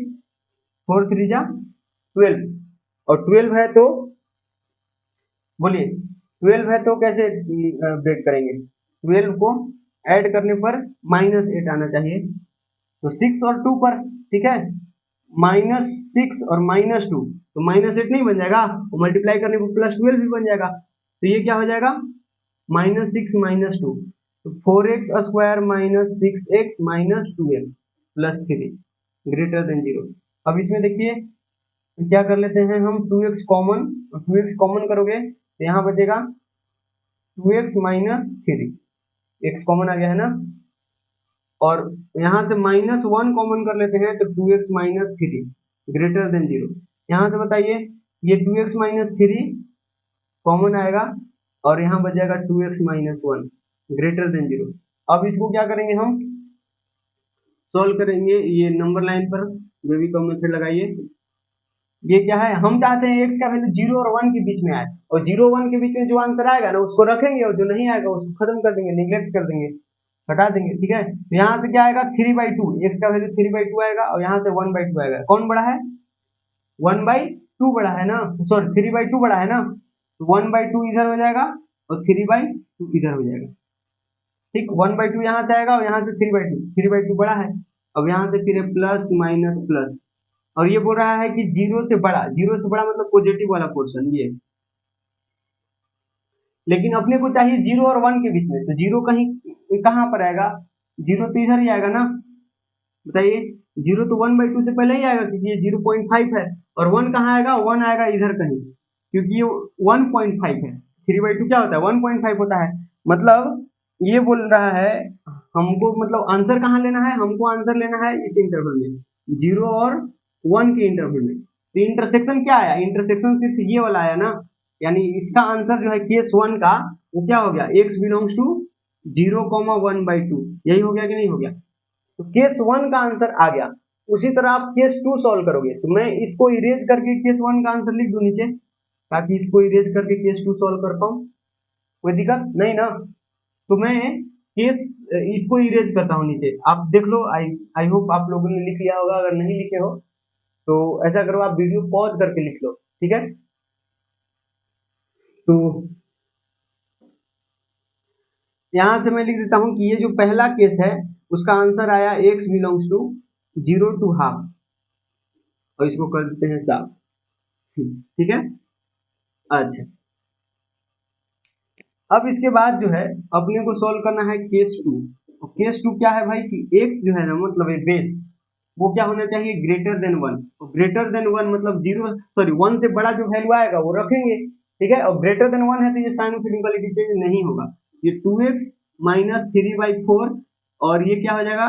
4 3 जा 12, और 12 है तो बोलिए 12 है तो कैसे ब्रेक करेंगे, 12 को ऐड करने पर -8 आना चाहिए, तो 6 और 2 पर, ठीक है, -6 और -2, तो -8 नहीं बन जाएगा, तो मल्टीप्लाई करने पर +12 भी बन जाएगा, तो ये क्या हो जाएगा -6 -2, तो 4x² -6x -2x +3 greater than 0। अब इसमें देखिए तो क्या कर लेते हैं हम, 2x कॉमन, और 2x कॉमन करोगे तो यहाँ बचेगा 2x -3, x कॉमन आ गया है ना, और यहाँ से -1 कॉमन कर लेते हैं तो 2x -3 ग्रेटर देन 0। यहाँ से बताइए ये 2x -3 कॉमन आएगा, और यहाँ बच जाएगा 2x -1 ग्रेटर देन 0। अब इसको क्या करेंगे, हम सॉल्व करेंगे, ये नंबर लाइन पर बेबी का मेथड लगाइए। ये क्या है, हम चाहते हैं x का वैल्यू 0 और 1 के बीच में आए, और 0 1 के बीच में जो आंसर आएगा ना उसको रखेंगे, और जो नहीं आएगा उसको खत्म कर देंगे, निगलेक्ट कर देंगे, हटा देंगे, ठीक है। तो यहाँ से क्या आएगा 3/2, x का वैल्यू 3/2 आएगा, और यहाँ से 1/2 आएगा, कौन बड़ा है 1/2 बड़ा है ना, सॉरी 3/2 बड़ा है ना, तो 1/2 इधर हो जाएगा और 3/2 इधर हो जाएगा, ठीक। 1/2 यहाँ से आएगा और यहाँ से 3/2 बड़ा है, अब यहाँ से फिर प्लस माइनस प्लस, और ये बोल रहा है कि 0 से बड़ा, 0 से बड़ा मतलब पॉजिटिव वाला पोर्शन ये, लेकिन अपने को चाहिए 0 और 1 के बीच में, तो 0 कहीं कहाँ पर आएगा, 0 तो इधर ही आएगा ना, बताइए 0 तो 1/2 से पहले ही आएगा क्योंकि ये 0.5 है, और 1 कहाँ आएगा, 1 आएगा इधर कहीं, क्योंकि ये 1.5 है, 3/2 क्या होता है 1.5 होता है, मतलब ये बोल रहा है हमको, मतलब आंसर कहाँ लेना है, हमको आंसर लेना है इस इंटरवल में, 0 और 1 के इंटरवल में। तो इंटरसेक्शन क्या आया, इंटरसेक्शन सिर्फ ये वाला आया ना, यानी इसका आंसर जो है केस 1 का वो क्या हो गया, x बिलोंग्स टू 0,1/2, यही हो गया कि नहीं हो गया, तो केस 1 का आंसर आ गया। उसी तरह आप केस 2 सॉल्व करोगे, तो मैं इसको इरेज करके केस 1 का आंसर लिख दूं नीचे, ताकि इसको इरेज करके केस 2 सॉल्व कर पाऊं, कोई दिक्कत नहीं ना। तो मैं केस इसको इरेज करता हूँ नीचे, आप देख लो, आई होप आप लोगों ने लिख लिया होगा, अगर नहीं लिखे हो तो ऐसा करो आप वीडियो पॉज करके लिख लो, ठीक है। तो यहां से मैं लिख देता हूं कि ये जो पहला केस है उसका आंसर आया x बिलोंग्स टू 0 to ½ और इसको कर देते हैं 4, ठीक है। अच्छा, अब इसके बाद जो है अपने को सॉल्व करना है केस टू। केस टू क्या है भाई कि x जो है ना मतलब ये बेस वो क्या होना चाहिए greater than one. Greater than one मतलब जीरो सॉरी वन से बड़ा जो वैल्यू आएगा वो रखेंगे, ठीक है। और ग्रेटर देन वन है तो ये साइन ऑफ इनइक्वालिटी चेंज नहीं होगा। ये 2x माइनस 3/4 और ये क्या हो जाएगा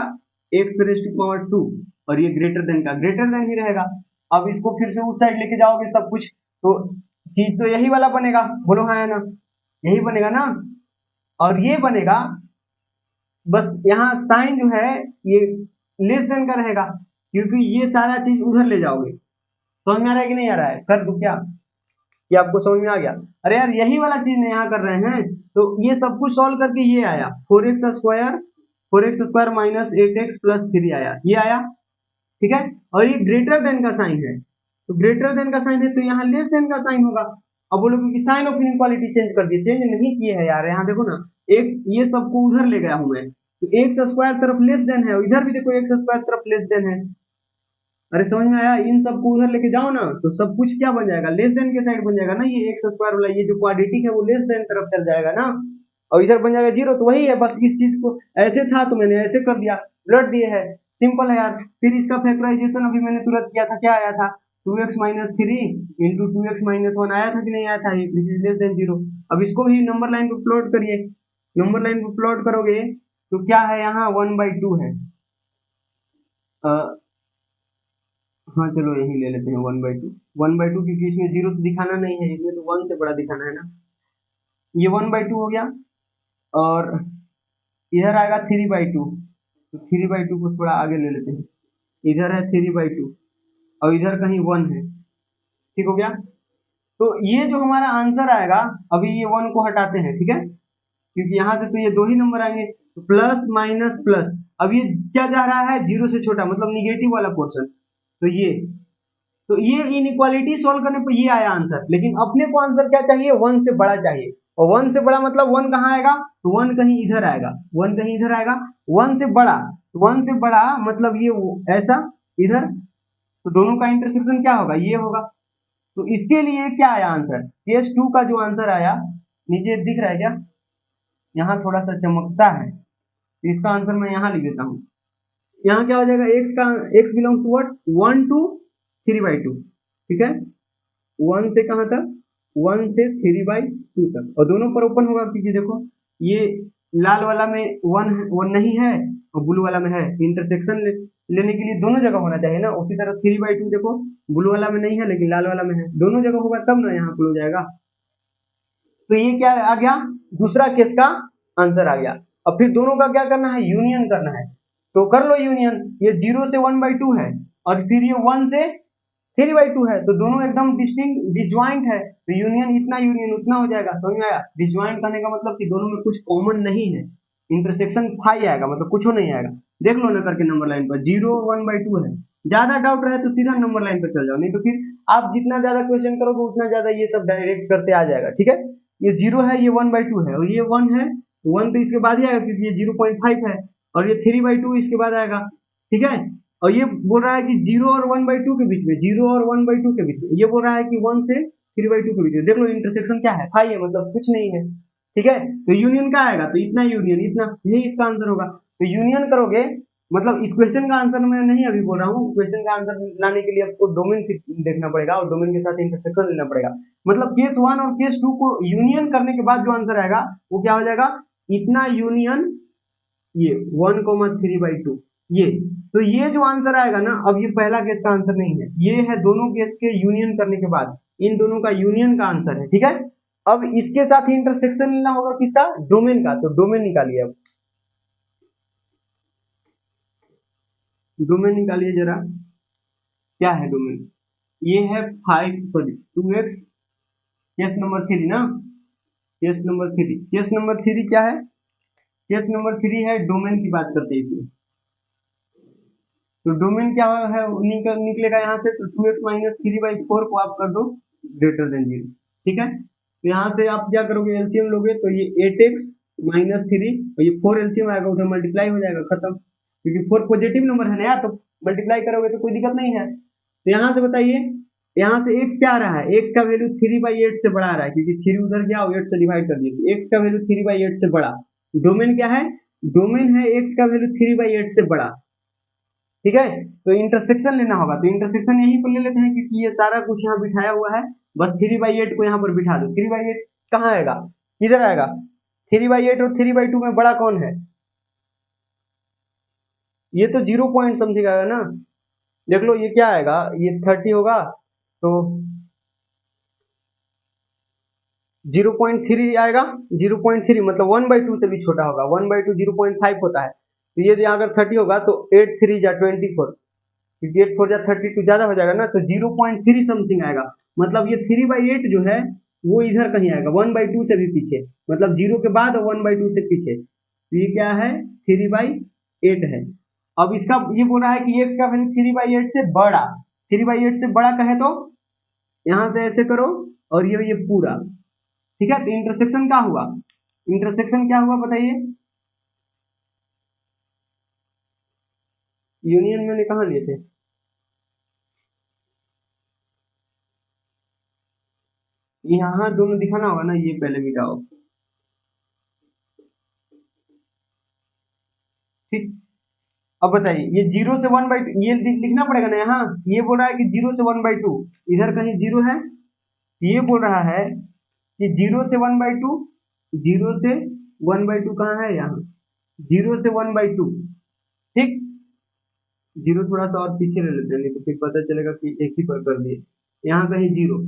x रेज टू पावर 2 और ये ग्रेटर देन का ग्रेटर देन ही रहेगा। अब इसको फिर से उस साइड लेके जाओगे सब कुछ तो चीज तो यही वाला बनेगा, बोलो हाँ है ना, यही बनेगा ना। और ये बनेगा बस यहाँ साइन जो है ये लेस देन का रहेगा क्योंकि ये सारा चीज उधर ले जाओगे। समझ में आ रहा है कि नहीं आ रहा है, कर दूं क्या कि आपको समझ में आ गया? अरे यार यही वाला चीज ना यहाँ कर रहे हैं तो ये सब कुछ सॉल्व करके ये आया 4x square minus 8x plus 3 आया, ये आया, ठीक है। और ये ग्रेटर देन का साइन है तो ग्रेटर देन का साइन है तो यहाँ लेस देन का साइन होगा। अब बोलोगे कि साइन ऑफ इनइक्वालिटी चेंज कर दिए, चेंज नहीं किए है यार, यहाँ देखो ना एक ये सबको उधर ले गया हूं मैं तो एक्स स्क्वायर तरफ लेस देन है, इधर भी देखो एक्स स्क्वायर तरफ लेस देन है। अरे समझ में आया, इन सबको उधर लेके जाओ ना तो सब कुछ क्या बन जाएगा लेस देन के साइड बन जाएगा ना, ये एक्स स्क्वायर वाला ये जो क्वाड्रेटिक है वो लेस देन तरफ चल जाएगा ना और इधर बन जाएगा जीरो। तो वही है बस, इस चीज को ऐसे था तो मैंने ऐसे कर दिया, उलट दिए है, सिंपल है यार। फिर इसका फैक्टराइजेशन अभी मैंने तुरंत किया था, क्या आया था 2x minus 3 into 2x minus 1 आया था कि नहीं आया था, which is less than zero. अब इसको भी नंबर लाइन पे प्लॉट करिए, नंबर लाइन पे प्लॉट करोगे तो क्या है यहाँ 1/2 है। हाँ चलो यही ले लेते हैं 1/2, 1/2 क्योंकि इसमें जीरो तो दिखाना नहीं है, इसमें तो वन से बड़ा दिखाना है ना। ये 1/2 हो गया और इधर आएगा 3/2 तो 3/2 को थोड़ा आगे ले लेते हैं, इधर है 3/2 और इधर कहीं वन है, ठीक हो गया। तो ये जो हमारा आंसर आएगा अभी ये वन को हटाते हैं, ठीक है, क्योंकि यहाँ से तो ये दो ही नंबर आएंगे तो प्लस माइनस प्लस। अब ये क्या जा रहा है जीरो से छोटा मतलब निगेटिव वाला पोर्शन, तो ये इनइक्वालिटी सॉल्व करने पर ये आया आंसर, लेकिन अपने को आंसर क्या चाहिए वन से बड़ा चाहिए। और वन से बड़ा मतलब वन कहाँ आएगा तो वन कहीं इधर आएगा, वन कहीं इधर आएगा, वन से बड़ा, वन से बड़ा मतलब ये ऐसा इधर, तो दोनों का इंटरसेक्शन क्या होगा ये होगा। तो इसके लिए क्या आया आंसर केस टू का जो आंसर आया नीचे दिख रहा है क्या, यहाँ थोड़ा सा चमकता है तो इसका आंसर मैं यहाँ लिख देता हूँ। यहाँ क्या हो जाएगा एक्स का X belongs to what 1 to 3/2, ठीक है, वन से कहाँ तक 1 से 3/2 तक और दोनों पर ओपन होगा क्योंकि देखो ये लाल वाला में वन नहीं है और ब्लू वाला में है, इंटरसेक्शन लेने के लिए दोनों जगह होना चाहिए ना। उसी तरह 3/2 देखो ब्लू वाला में नहीं है लेकिन लाल वाला में है, दोनों जगह होगा तब ना यहाँ पर हो जाएगा। तो ये क्या आ गया दूसरा केस का आंसर आ गया। अब फिर दोनों का क्या करना है यूनियन करना है, तो कर लो यूनियन। ये 0 से 1/2 है और फिर ये 1 से 3/2 है तो दोनों एकदम डिसज्वाइंट है तो यूनियन इतना यूनियन उतना हो जाएगा। समझ में आया, डिसज्वाइंट करने का मतलब कि दोनों में कुछ कॉमन नहीं है, इंटरसेक्शन फाई आएगा मतलब कुछ नहीं आएगा। देख लो ना करके नंबर लाइन पर 0 1/2 है, ज्यादा डाउट रहे तो सीधा नंबर लाइन पर चल जाओ, नहीं तो फिर आप जितना ज्यादा क्वेश्चन करोगे उतना ज्यादा ये सब डायरेक्ट करते आ जाएगा, ठीक है। ये 0 है ये 1/2 है और ये 1 है, 1 तो इसके बाद ही आएगा क्योंकि ये 0.5 है और ये 3/2 इसके बाद आएगा, ठीक है। और ये बोल रहा है कि 0 और 1/2 के बीच में, 0 और 1/2 के बीच में, ये बोल रहा है कि 1 से 3/2 के बीच में। देख लो इंटरसेक्शन क्या है फाई है मतलब कुछ नहीं है, ठीक है। तो यूनियन क्या आएगा तो इतना यूनियन इतना, यही इसका आंसर होगा। तो यूनियन करोगे मतलब इस क्वेश्चन का आंसर मैं नहीं अभी बोल रहा हूँ, क्वेश्चन का आंसर लाने के लिए आपको डोमेन देखना पड़ेगा और डोमेन के साथ इंटरसेक्शन लेना पड़ेगा। मतलब केस 1 और केस 2 को यूनियन करने के बाद जो आंसर आएगा वो क्या हो जाएगा इतना यूनियन ये 1,3/2 ये। तो ये जो आंसर आएगा ना अब ये पहला केस का आंसर नहीं है, ये है दोनों केस के यूनियन करने के बाद इन दोनों का यूनियन का आंसर है, ठीक है। अब इसके साथ इंटरसेक्शन लेना होगा किसका डोमेन का, तो डोमेन निकालिए। अब डोमेन निकालिए जरा, क्या है डोमेन, ये है 2x केस नंबर 3 ना, केस नंबर 3, केस नंबर 3 क्या है, केस नंबर 3 है डोमेन की बात करते हैं इसमें। तो डोमेन क्या है निकलेगा यहाँ से, तो 2x माइनस 3/4 को आप कर दो ग्रेटर देन 0, ठीक है। तो यहाँ से आप क्या करोगे एलसीएम लोगे तो ये 8x माइनस 3 और ये 4 एलसीएम आएगा उधर मल्टीप्लाई हो जाएगा खत्म, क्योंकि 4 पॉजिटिव नंबर है ना यार तो मल्टीप्लाई करोगे तो कोई दिक्कत नहीं है। तो यहाँ से बताइए यहाँ से x क्या आ रहा है, x का वैल्यू 3/8 से बड़ा आ रहा है, क्योंकि 3 उधर गया और 8 से डिवाइड कर दिया, x का वैल्यू 3/8 से बड़ा। डोमेन क्या है, डोमेन है x का वैल्यू 3/8 से बड़ा। ठीक है, तो इंटरसेक्शन लेना होगा, तो इंटरसेक्शन यहीं पर ले लेते हैं, क्योंकि ये सारा कुछ यहाँ बिठाया हुआ है, बस 3/8 को यहाँ पर बिठा दो। 3/8 कहाँ आएगा, किधर आएगा, 3/8 और 3/2 में बड़ा कौन है, ये तो 0 पॉइंट समथिंग आएगा ना। देख लो ये क्या आएगा, ये 30 होगा तो 0.3 आएगा, 0.3 मतलब 1/2 से भी छोटा होगा, 1/2 0.5 होता है, तो ये अगर 30 होगा तो 8 3 जा 24, क्योंकि 8 4 जा 32 ज्यादा हो जाएगा ना, तो 0.3 समथिंग आएगा, मतलब ये 3/8 जो है वो इधर कहीं आएगा, 1/2 से भी पीछे, मतलब 0 के बाद 1/2 से पीछे, तो ये क्या है 3/8 है। अब इसका ये बोल रहा है कि x का वैल्यू 3/8 से बड़ा, 3/8 से बड़ा कहे तो यहां से ऐसे करो और ये पूरा, ठीक है, तो इंटरसेक्शन क्या हुआ, इंटरसेक्शन क्या हुआ बताइए, यूनियन मैंने कहा लिए थे, यहाँ दोनों दिखाना होगा ना, ये पहले मिटाओ, ठीक। अब बताइए ये 0 से 1/2 ये लिखना पड़ेगा ना, यहाँ ये बोल रहा है कि 0 से 1/2, इधर कहीं 0 है, ये बोल रहा है कि 0 से 1/2, 0 से 1/2 कहाँ है, यहाँ 0 से 1/2, ठीक। 0 थोड़ा सा और पीछे ले लेते हैं, नहीं तो फिर पता चलेगा कि एक ही पर कर दिए, यहाँ कहीं 0,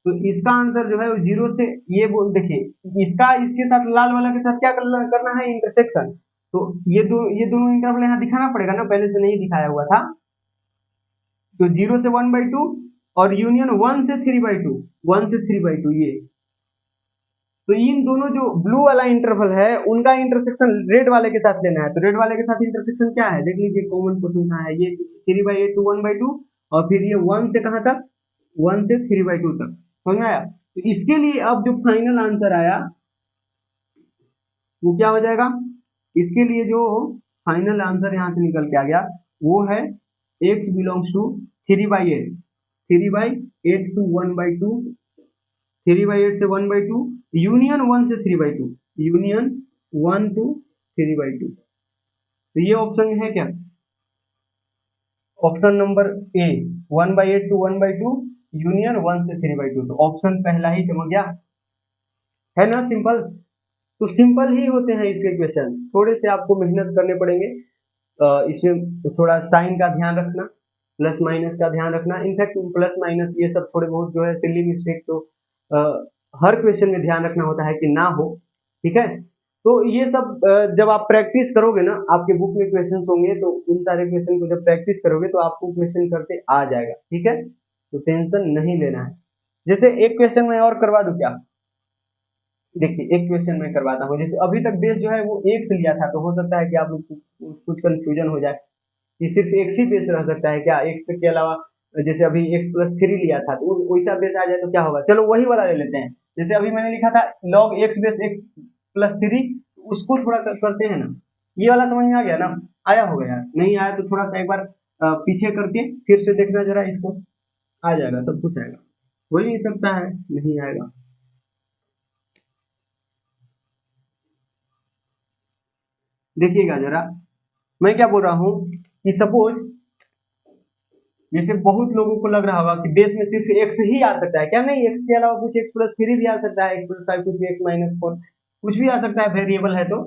तो इसका आंसर जो है वो 0 से, ये बोल देखिए इसका इसके साथ लाल वाला के साथ क्या करना है, इंटरसेक्शन, तो ये दोनों इंटरवल यहाँ दिखाना पड़ेगा ना, पहले से नहीं दिखाया हुआ था, तो 0 से 1/2 और यूनियन 1 से 3/2, 1 से 3/2 ये, तो इन दोनों जो ब्लू वाला इंटरवल है उनका इंटरसेक्शन रेड वाले के साथ लेना है, तो रेड वाले के साथ इंटरसेक्शन क्या है देख लीजिए, कॉमन क्वेश्चन कहाँ है, ये 3/8 टू 1/2 और फिर ये 1 से कहाँ तक, 1 से 3/2 तक, समझ में आया। तो इसके लिए अब जो फाइनल आंसर आया वो क्या हो जाएगा, इसके लिए जो फाइनल आंसर यहाँ से निकल के आ गया वो है x बिलोंग्स टू 3/8, 3/8 टू 1/2, 3/8 से 1/2, यूनियन 1 से 3/2, यूनियन 1 टू 3/2, तो ये ऑप्शन है क्या, option number A, 1/8 to 1/2, union 1 से 3/2, तो ऑप्शन पहला ही चमक गया, है ना सिंपल। तो सिंपल ही होते हैं इसके क्वेश्चन, थोड़े से आपको मेहनत करने पड़ेंगे, इसमें थोड़ा साइन का ध्यान रखना, प्लस माइनस का ध्यान रखना, इनफैक्ट प्लस माइनस ये सब थोड़े बहुत जो है सिली मिस्टेक तो हर क्वेश्चन में ध्यान रखना होता है कि ना हो, ठीक है। तो ये सब जब आप प्रैक्टिस करोगे ना, आपके बुक में क्वेश्चन होंगे, तो उन सारे क्वेश्चन को जब प्रैक्टिस करोगे तो आपको क्वेश्चन करते आ जाएगा, ठीक है, तो टेंशन नहीं लेना है। जैसे एक क्वेश्चन मैं और करवा दूं क्या, देखिए एक क्वेश्चन मैं करवाता हूँ, जैसे अभी तक बेस जो है वो एक से लिया था, तो हो सकता है कि आप लोग कुछ कंफ्यूजन हो जाए कि सिर्फ एक ही बेस रह सकता है क्या, एक से के अलावा, जैसे अभी x+3 लिया था तो वैसा बेस आ जाए तो क्या होगा, चलो वही वाला ले लेते हैं, जैसे अभी मैंने लिखा था log x बेस x+3, उसको थोड़ा करते हैं ना, ये वाला समझ में आ गया ना, आया होगा यार, नहीं आया तो थोड़ा सा एक बार पीछे करके फिर से देखना जरा इसको, आ जाएगा, सब कुछ आएगा, हो ही नहीं सकता है नहीं आएगा। देखिएगा जरा, मैं क्या बोल रहा हूँ कि सपोज जैसे बहुत लोगों को लग रहा होगा कि बेस में सिर्फ x ही आ सकता है, क्या नहीं, x के अलावा कुछ x+3 भी आ सकता है, x+5 कुछ भी, x-4 कुछ भी आ सकता है, वेरिएबल है तो।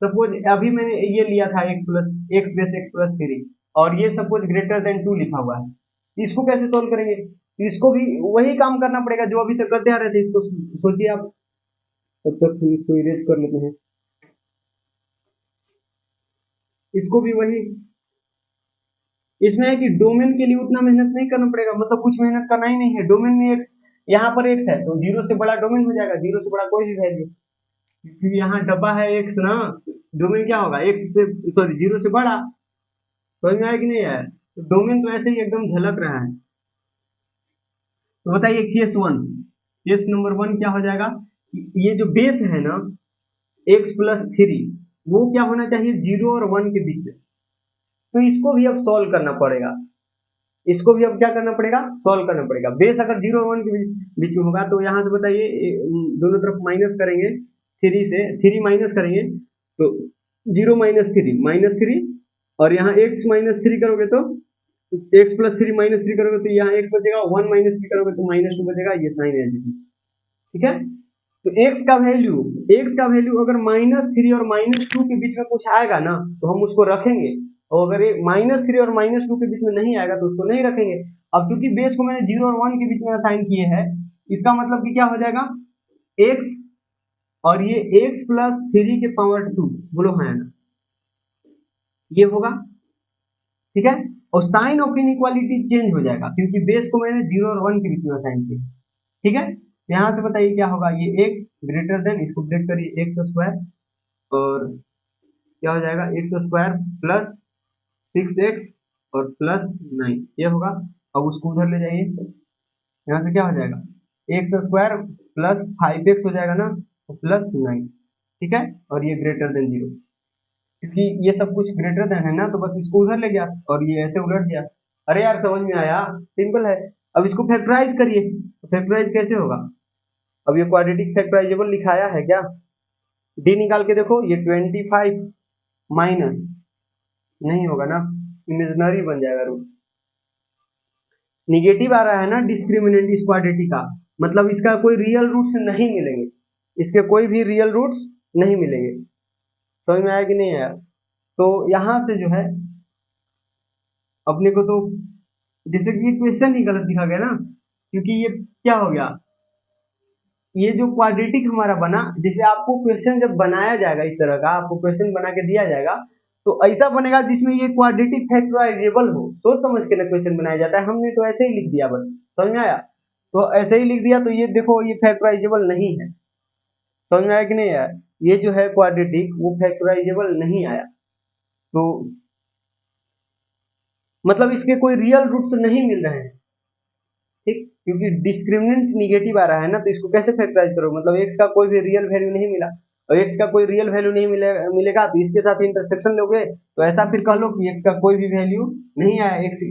सपोज अभी मैंने ये लिया था x बेस x+3 और ये सपोज ग्रेटर देन 2 लिखा हुआ है, इसको कैसे सोल्व करेंगे, इसको भी वही काम करना पड़ेगा जो अभी तक करते आ रहे थे, इसको सोचिए आप, तब तक इसको इरेज कर लेते हैं, इसको भी वही, इसमें है कि डोमेन के लिए उतना मेहनत नहीं करना पड़ेगा, मतलब कुछ मेहनत करना ही नहीं है, डोमेन में एक्स, यहाँ पर एक्स है तो 0 से बड़ा डोमेन हो जाएगा, 0 से बड़ा कोई भी वैल्यू, क्योंकि यहाँ डब्बा है एक्स ना, डोमेन क्या होगा एक्स से, सॉरी 0 से बड़ा, समझ में आया कि नहीं आया, तो डोमेन तो ऐसे ही एकदम झलक रहा है। तो बताइए केस वन, केस नंबर 1 क्या हो जाएगा, ये जो बेस है ना x+3 वो क्या होना चाहिए 0 और 1 के बीच में, तो इसको भी अब सॉल्व करना पड़ेगा, इसको भी अब क्या करना पड़ेगा, सॉल्व करना पड़ेगा। बेस अगर 0 और 1 के बीच में होगा तो यहाँ से बताइए दोनों तरफ माइनस करेंगे, 3 से 3 माइनस करेंगे तो 0 माइनस 3 और यहाँ x माइनस 3 करोगे तो x प्लस 3 माइनस 3 करोगे तो यहाँ x बचेगा, 1 माइनस 3 करोगे तो -2 बचेगा, ये साइन है। ठीक है, तो x का वैल्यू अगर -3 और -2 के बीच में कुछ आएगा ना तो हम उसको रखेंगे, और अगर ये -3 और -2 के बीच में नहीं आएगा तो उसको नहीं रखेंगे। अब क्योंकि बेस को मैंने 0 और 1 के बीच में असाइन किए हैं, इसका मतलब कि क्या हो जाएगा, x और ये x प्लस 3 के पावर 2, बोलो है ना, ये होगा। ठीक है, और साइन ऑफ इनइक्वालिटी चेंज हो जाएगा क्योंकि बेस को मैंने 0 और 1 के बीच में असाइन किया। ठीक है, यहां से बताइए क्या होगा, ये x ग्रेटर देन, इसको ब्रेक करिए, x स्क्वायर और क्या हो जाएगा, x स्क्वायर प्लस 6x और प्लस 9, ये होगा। अब उसको उधर ले जाइए, यहाँ से क्या हो जाएगा, एक्स स्क्वायर प्लस 5x हो जाएगा ना, तो प्लस 9। ठीक है, और ये ग्रेटर देन 0, क्योंकि ये सब कुछ ग्रेटर देन है ना, तो बस इसको उधर ले गया और ये ऐसे उलट गया। अरे यार समझ में आया, सिंपल है। अब इसको फैक्टराइज करिए, फैक्टराइज कैसे होगा, अब ये क्वाड्रेटिक फैक्टराइजेबल लिखाया है क्या, डी निकाल के देखो, ये 25 माइनस नहीं होगा ना, इमेजिनरी बन जाएगा रूट, निगेटिव आ रहा है ना डिस्क्रिमिनेंट इस क्वाड्रेटिक का, मतलब इसका कोई रियल रूट्स नहीं मिलेंगे, इसके कोई भी रियल रूट्स नहीं मिलेंगे। समझ में आया कि नहीं आया, तो यहां से जो है अपने को तो जैसे कि ये क्वेश्चन ही गलत दिखा गया ना, क्योंकि ये क्या हो गया, ये जो क्वाड्रेटिक हमारा बना, जैसे आपको क्वेश्चन जब बनाया जाएगा इस तरह का, आपको क्वेश्चन बना के दिया जाएगा तो ऐसा बनेगा जिसमें ये क्वाड्रेटिक फैक्टराइजेबल हो, सोच समझ के ना क्वेश्चन बनाया जाता है। हमने तो ऐसे ही लिख दिया, बस समझ में आया, तो ऐसे ही लिख दिया, तो ये देखो ये फैक्टराइजेबल नहीं है। समझ में आया कि नहीं आया, ये जो है क्वाड्रेटिक वो फैक्टराइजेबल नहीं आया, तो मतलब इसके कोई रियल रूट्स नहीं मिल रहे हैं। ठीक, क्योंकि डिस्क्रिमिनेंट निगेटिव आ रहा है ना, तो इसको कैसे फैक्टराइज करो, मतलब x का कोई भी रियल वैल्यू नहीं मिला, और x का कोई रियल वैल्यू नहीं मिलेगा तो इसके साथ इंटरसेक्शन लोगे तो ऐसा फिर कह लो कि x का कोई भी वैल्यू नहीं आया, x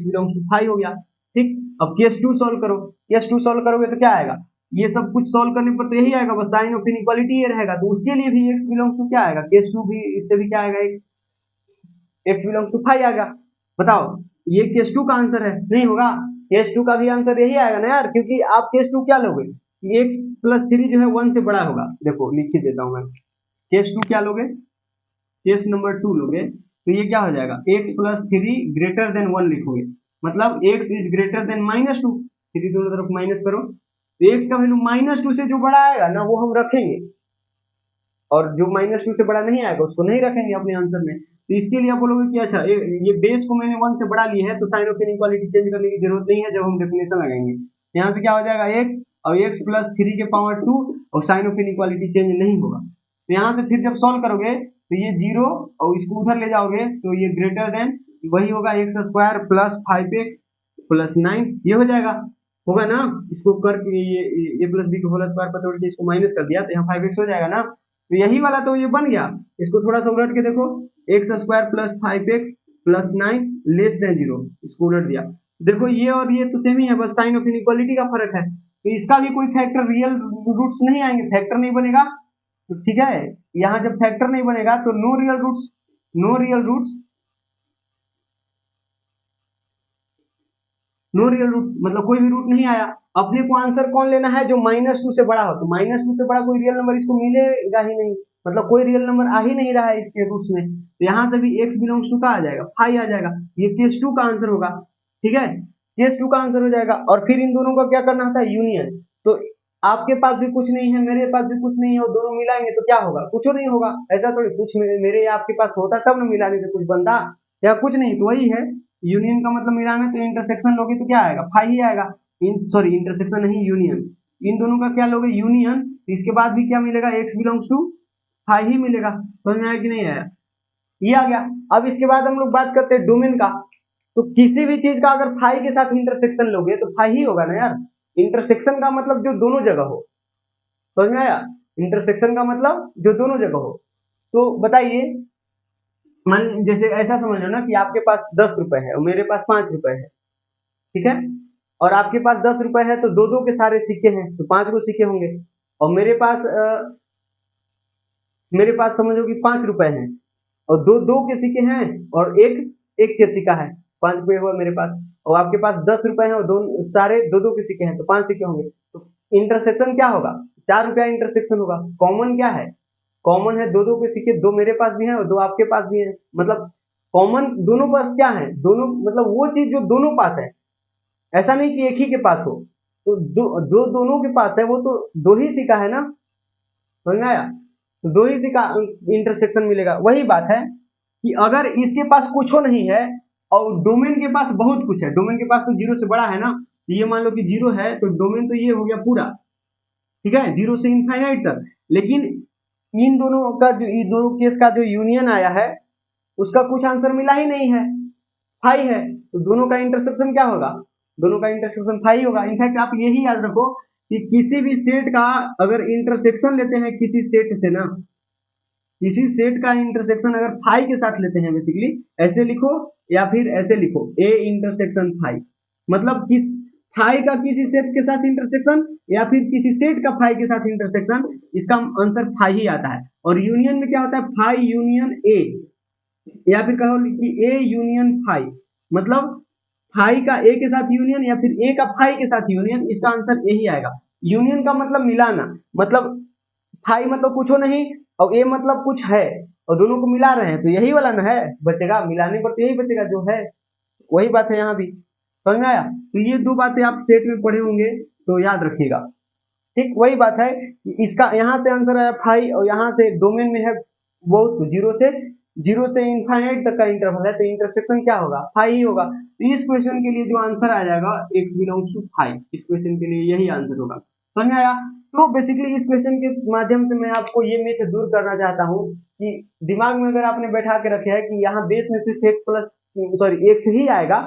बिलोंग्स टू 5 हो गया। ठीक, अब केस 2 सॉल्व करो, केस 2 सॉल्व करोगे तो क्या आएगा, ये सब कुछ सॉल्व करने पर तो यही आएगा, बस साइन ऑफ इनइक्वालिटी ये रहेगा, तो उसके लिए भी x बिलोंग्स टू क्या आएगा, केस 2 भी इससे भी क्या आएगा, x बिलोंग्स टू 5 आएगा। बताओ ये केस 2 का आंसर है, नहीं होगा, केस 2 का भी आंसर यही आएगा ना यार, क्योंकि आप केस 2 क्या लोगे, x प्लस 3 जो है 1 से बड़ा होगा, देखो लिख ही देता हूं मैं, केस 2 क्या लोगे, केस नंबर 2 लोगे, तो ये क्या हो जाएगा, x प्लस 3 ग्रेटर देन 1 लिखोगे, मतलब x इज ग्रेटर देन -2, 3 दोनों तरफ माइनस करो, तो x का वैल्यू -2 से जो बड़ा आएगा ना वो हम रखेंगे, और जो -2 से बड़ा नहीं आएगा उसको नहीं रखेंगे अपने आंसर में। तो इसके लिए आप बोलोगे कि अच्छा ये बेस को मैंने 1 से बड़ा लिया है तो साइन ऑफ इनइक्वालिटी चेंज करने की जरूरत नहीं है, जब हम डेफिनेशन लगाएंगे यहाँ से क्या हो जाएगा, x और x प्लस 3 के पावर 2, और साइन ऑफ इनइक्वालिटी चेंज नहीं होगा। तो यहाँ से फिर जब सॉल्व करोगे तो ये 0 और इसको उधर ले जाओगे तो ये ग्रेटर देन वही होगा, x square plus 5x plus 9, ये हो जाएगा, होगा ना, इसको करके ये प्लस बी को होल स्क्वायर पर तोड़ के इसको माइनस कर दिया तो यहाँ 5x हो जाएगा ना, तो यही वाला तो ये बन गया। इसको थोड़ा सा उलट के देखो, x square plus 5x plus 9 less than 0, इसको उलट दिया, देखो ये और ये तो सेम ही है, बस साइन ऑफ इनइक्वालिटी का फर्क है, तो इसका भी कोई फैक्टर रियल रूट्स नहीं आएंगे, फैक्टर नहीं बनेगा, तो ठीक है, यहाँ जब फैक्टर नहीं बनेगा तो no real roots, no real roots, no real roots मतलब कोई भी रूट नहीं आया। अपने को आंसर कौन लेना है, जो -2 से बड़ा हो, तो -2 से बड़ा कोई रियल नंबर इसको मिलेगा ही नहीं, मतलब कोई रियल नंबर आ ही नहीं रहा है इसके रूट्स में, तो यहाँ से भी x बिलोंग्स टू का आ जाएगा, 5 आ जाएगा, ये केस 2 का आंसर होगा। ठीक है, केस 2 का आंसर हो जाएगा, और फिर इन दोनों का क्या करना था, यूनियन, तो आपके पास भी कुछ नहीं है, मेरे पास भी कुछ नहीं है, और दोनों मिलाएंगे तो क्या होगा, कुछ नहीं होगा, ऐसा थोड़ी, कुछ मेरे आपके पास होता तब ना मिलाने से कुछ बनता, या कुछ नहीं, तो वही है यूनियन का मतलब मिलाना, तो इंटरसेक्शन लोगे तो क्या आएगा, 5 ही आएगा, सॉरी इंटरसेक्शन नहीं यूनियन, इन दोनों का क्या लोगे, यूनियन, तो इसके बाद भी क्या मिलेगा, x बिलोंग्स टू 5 ही मिलेगा। समझ में आया कि नहीं आया, ये आ गया। अब इसके बाद हम लोग बात करते हैं डोमेन का, तो किसी भी चीज का अगर फाई के साथ इंटरसेक्शन लोगे तो फाई ही होगा ना यार, इंटरसेक्शन का मतलब जो दोनों जगह हो, समझ में आया, इंटरसेक्शन का मतलब जो दोनों जगह हो, तो बताइए, मान जैसे ऐसा समझ लो ना कि आपके पास 10 रुपए है और मेरे पास 5 रुपए है, ठीक है। और आपके पास 10 रुपए है तो दो दो के सारे सिक्के हैं तो 5 गो सिक्के होंगे। और मेरे पास समझो कि 5 रुपए हैं और दो दो के सिक्के हैं और एक एक के सिक्का है, 5 रुपए हुआ मेरे पास। और आपके पास 10 रुपए हैं और दो सारे दो दो के सिक्के हैं तो 5 सिक्के होंगे। तो इंटरसेक्शन क्या होगा? 4 रुपया इंटरसेक्शन होगा। कॉमन क्या है? कॉमन है दो दो के सिक्के, दो मेरे पास भी हैं और दो आपके पास भी हैं। मतलब कॉमन दोनों पास क्या है? दोनों मतलब वो चीज जो दोनों पास है, ऐसा नहीं कि एक ही के पास हो। तो जो दोनों के पास है वो तो दो ही सिक्का है ना, समझ में आया? तो दो ही सिक्का इंटरसेक्शन मिलेगा। वही बात है कि अगर इसके पास कुछ हो नहीं है और डोमेन के पास बहुत कुछ है, डोमेन के पास तो जीरो से बड़ा है ना, तो ये मान लो कि जीरो है तो डोमेन तो ये हो गया पूरा, ठीक है, जीरो से इनफाइनाइट तक। लेकिन इन दोनों का जो इन दोनों केस का जो यूनियन आया है उसका कुछ आंसर मिला ही नहीं है, फाई है। तो दोनों का इंटरसेक्शन क्या होगा? दोनों का इंटरसेक्शन फाई होगा। इनफैक्ट आप यही याद रखो कि किसी भी सेट का अगर इंटरसेक्शन लेते हैं किसी सेट से ना, किसी सेट का इंटरसेक्शन अगर फाई के साथ लेते हैं, बेसिकली ऐसे लिखो या फिर ऐसे लिखो ए इंटरसेक्शन फाई, मतलब किस फाई का किसी सेट के साथ इंटरसेक्शन या फिर किसी सेट का फाई के साथ इंटरसेक्शन, इसका आंसर फाई ही आता है। और यूनियन में क्या होता है? फाई यूनियन ए, या फिर कहो कि ए यूनियन फाई, मतलब फाई का ए के साथ यूनियन या फिर ए का फाई के साथ यूनियन, इसका आंसर यही आएगा। यूनियन का मतलब मिलाना, मतलब फाई मतलब कुछ हो नहीं और ए मतलब कुछ है और दोनों को मिला रहे हैं तो यही वाला ना है बचेगा, मिलाने पर तो यही बचेगा जो है। वही बात है यहाँ भी, समझ में आया? तो ये दो बातें आप सेट में पढ़े होंगे तो याद रखिएगा। ठीक वही बात है कि इसका यहाँ से आंसर आया फाई और यहाँ से डोमेन में है वो जीरो से इनफाइनाइट तक का इंटरवल है तो इंटरसेक्शन क्या होगा? फाई ही होगा। तो इस क्वेश्चन के लिए जो आंसर आ जाएगा x बिलोंग्स टू फाई, इस क्वेश्चन के लिए यही आंसर होगा। समझ में आया? तो बेसिकली इस क्वेश्चन के माध्यम से मैं आपको ये मिथ दूर करना चाहता हूँ कि दिमाग में अगर आपने बैठा के रखे है कि यहाँ बेस में सिर्फ x प्लस सॉरी x ही आएगा,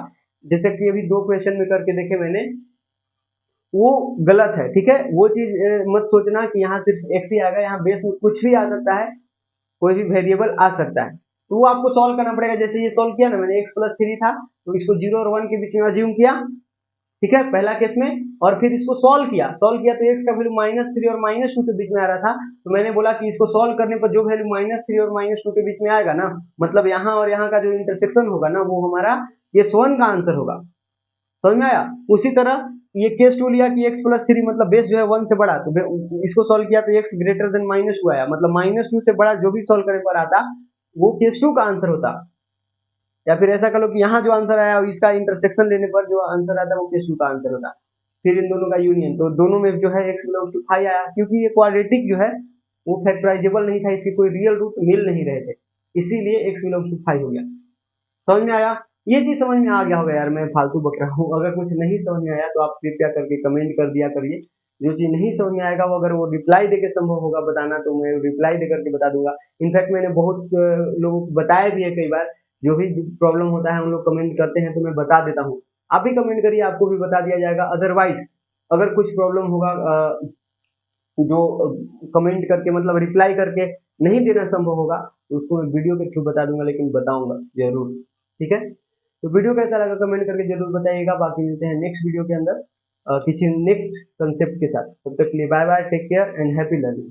जैसे कि अभी दो क्वेश्चन में करके देखे मैंने, वो गलत है। ठीक है, वो चीज मत सोचना कि यहाँ सिर्फ x ही आएगा, यहाँ बेस में कुछ भी आ सकता है, कोई भी वेरिएबल आ सकता है। तो वो आपको सॉल्व करना पड़ेगा। जैसे ये सॉल्व किया ना मैंने, x प्लस 3 था तो इसको 0 और 1 के बीच में अज्यूम किया, ठीक है, पहला केस में, और फिर इसको सॉल्व किया तो x का वैल्यू -3 और -2 के बीच में आ रहा था। तो मैंने बोला कि इसको सॉल्व करने पर जो वैल्यू -3 और -2 के बीच में आएगा ना, मतलब यहाँ और यहाँ का जो इंटरसेक्शन होगा ना, वो हमारा केस 1 का आंसर होगा। समझ में आया? उसी तरह ये केस 2 लिया कि x प्लस 3 मतलब बेस जो है 1 से बड़ा, तो इसको सॉल्व किया तो x ग्रेटर देन -2 आया, मतलब -2 से बड़ा जो भी सॉल्व करने पर आता वो केस 2 का आंसर होता। या फिर ऐसा कर लो कि यहाँ जो आंसर आया इसका इंटरसेक्शन लेने पर जो आंसर आता है वो केस 2 का आंसर होता। फिर इन दोनों का यूनियन, तो दोनों में जो है x बिलोंग्स टू 5 आया, क्योंकि ये क्वाड्रेटिक जो है वो फैक्टराइजेबल नहीं था, इसके कोई रियल रूट मिल नहीं रहे थे, इसीलिए x बिलोंग्स टू 5 हो गया। समझ में आया? ये चीज समझ में आ गया होगा यार, मैं फालतू बक रहा हूँ। अगर कुछ नहीं समझ में आया तो आप कृपया करके कमेंट कर दिया करिए। जो चीज नहीं समझ में आएगा वो अगर वो रिप्लाई देके संभव होगा बताना तो मैं रिप्लाई दे करके बता दूंगा। इनफैक्ट मैंने बहुत लोगों को बताया भी है कई बार, जो भी प्रॉब्लम होता है हम लोग कमेंट करते हैं तो मैं बता देता हूँ। आप भी कमेंट करिए, आपको भी बता दिया जाएगा। अदरवाइज अगर कुछ प्रॉब्लम होगा जो कमेंट करके मतलब रिप्लाई करके नहीं देना संभव होगा तो उसको मैं वीडियो के थ्रू बता दूंगा, लेकिन बताऊंगा जरूर। ठीक है, तो वीडियो कैसा लगा कमेंट करके जरूर बताइएगा। बाकी मिलते हैं नेक्स्ट वीडियो के अंदर किसी नेक्स्ट कंसेप्ट के साथ। तब तक के लिए bye bye, take care and happy learning.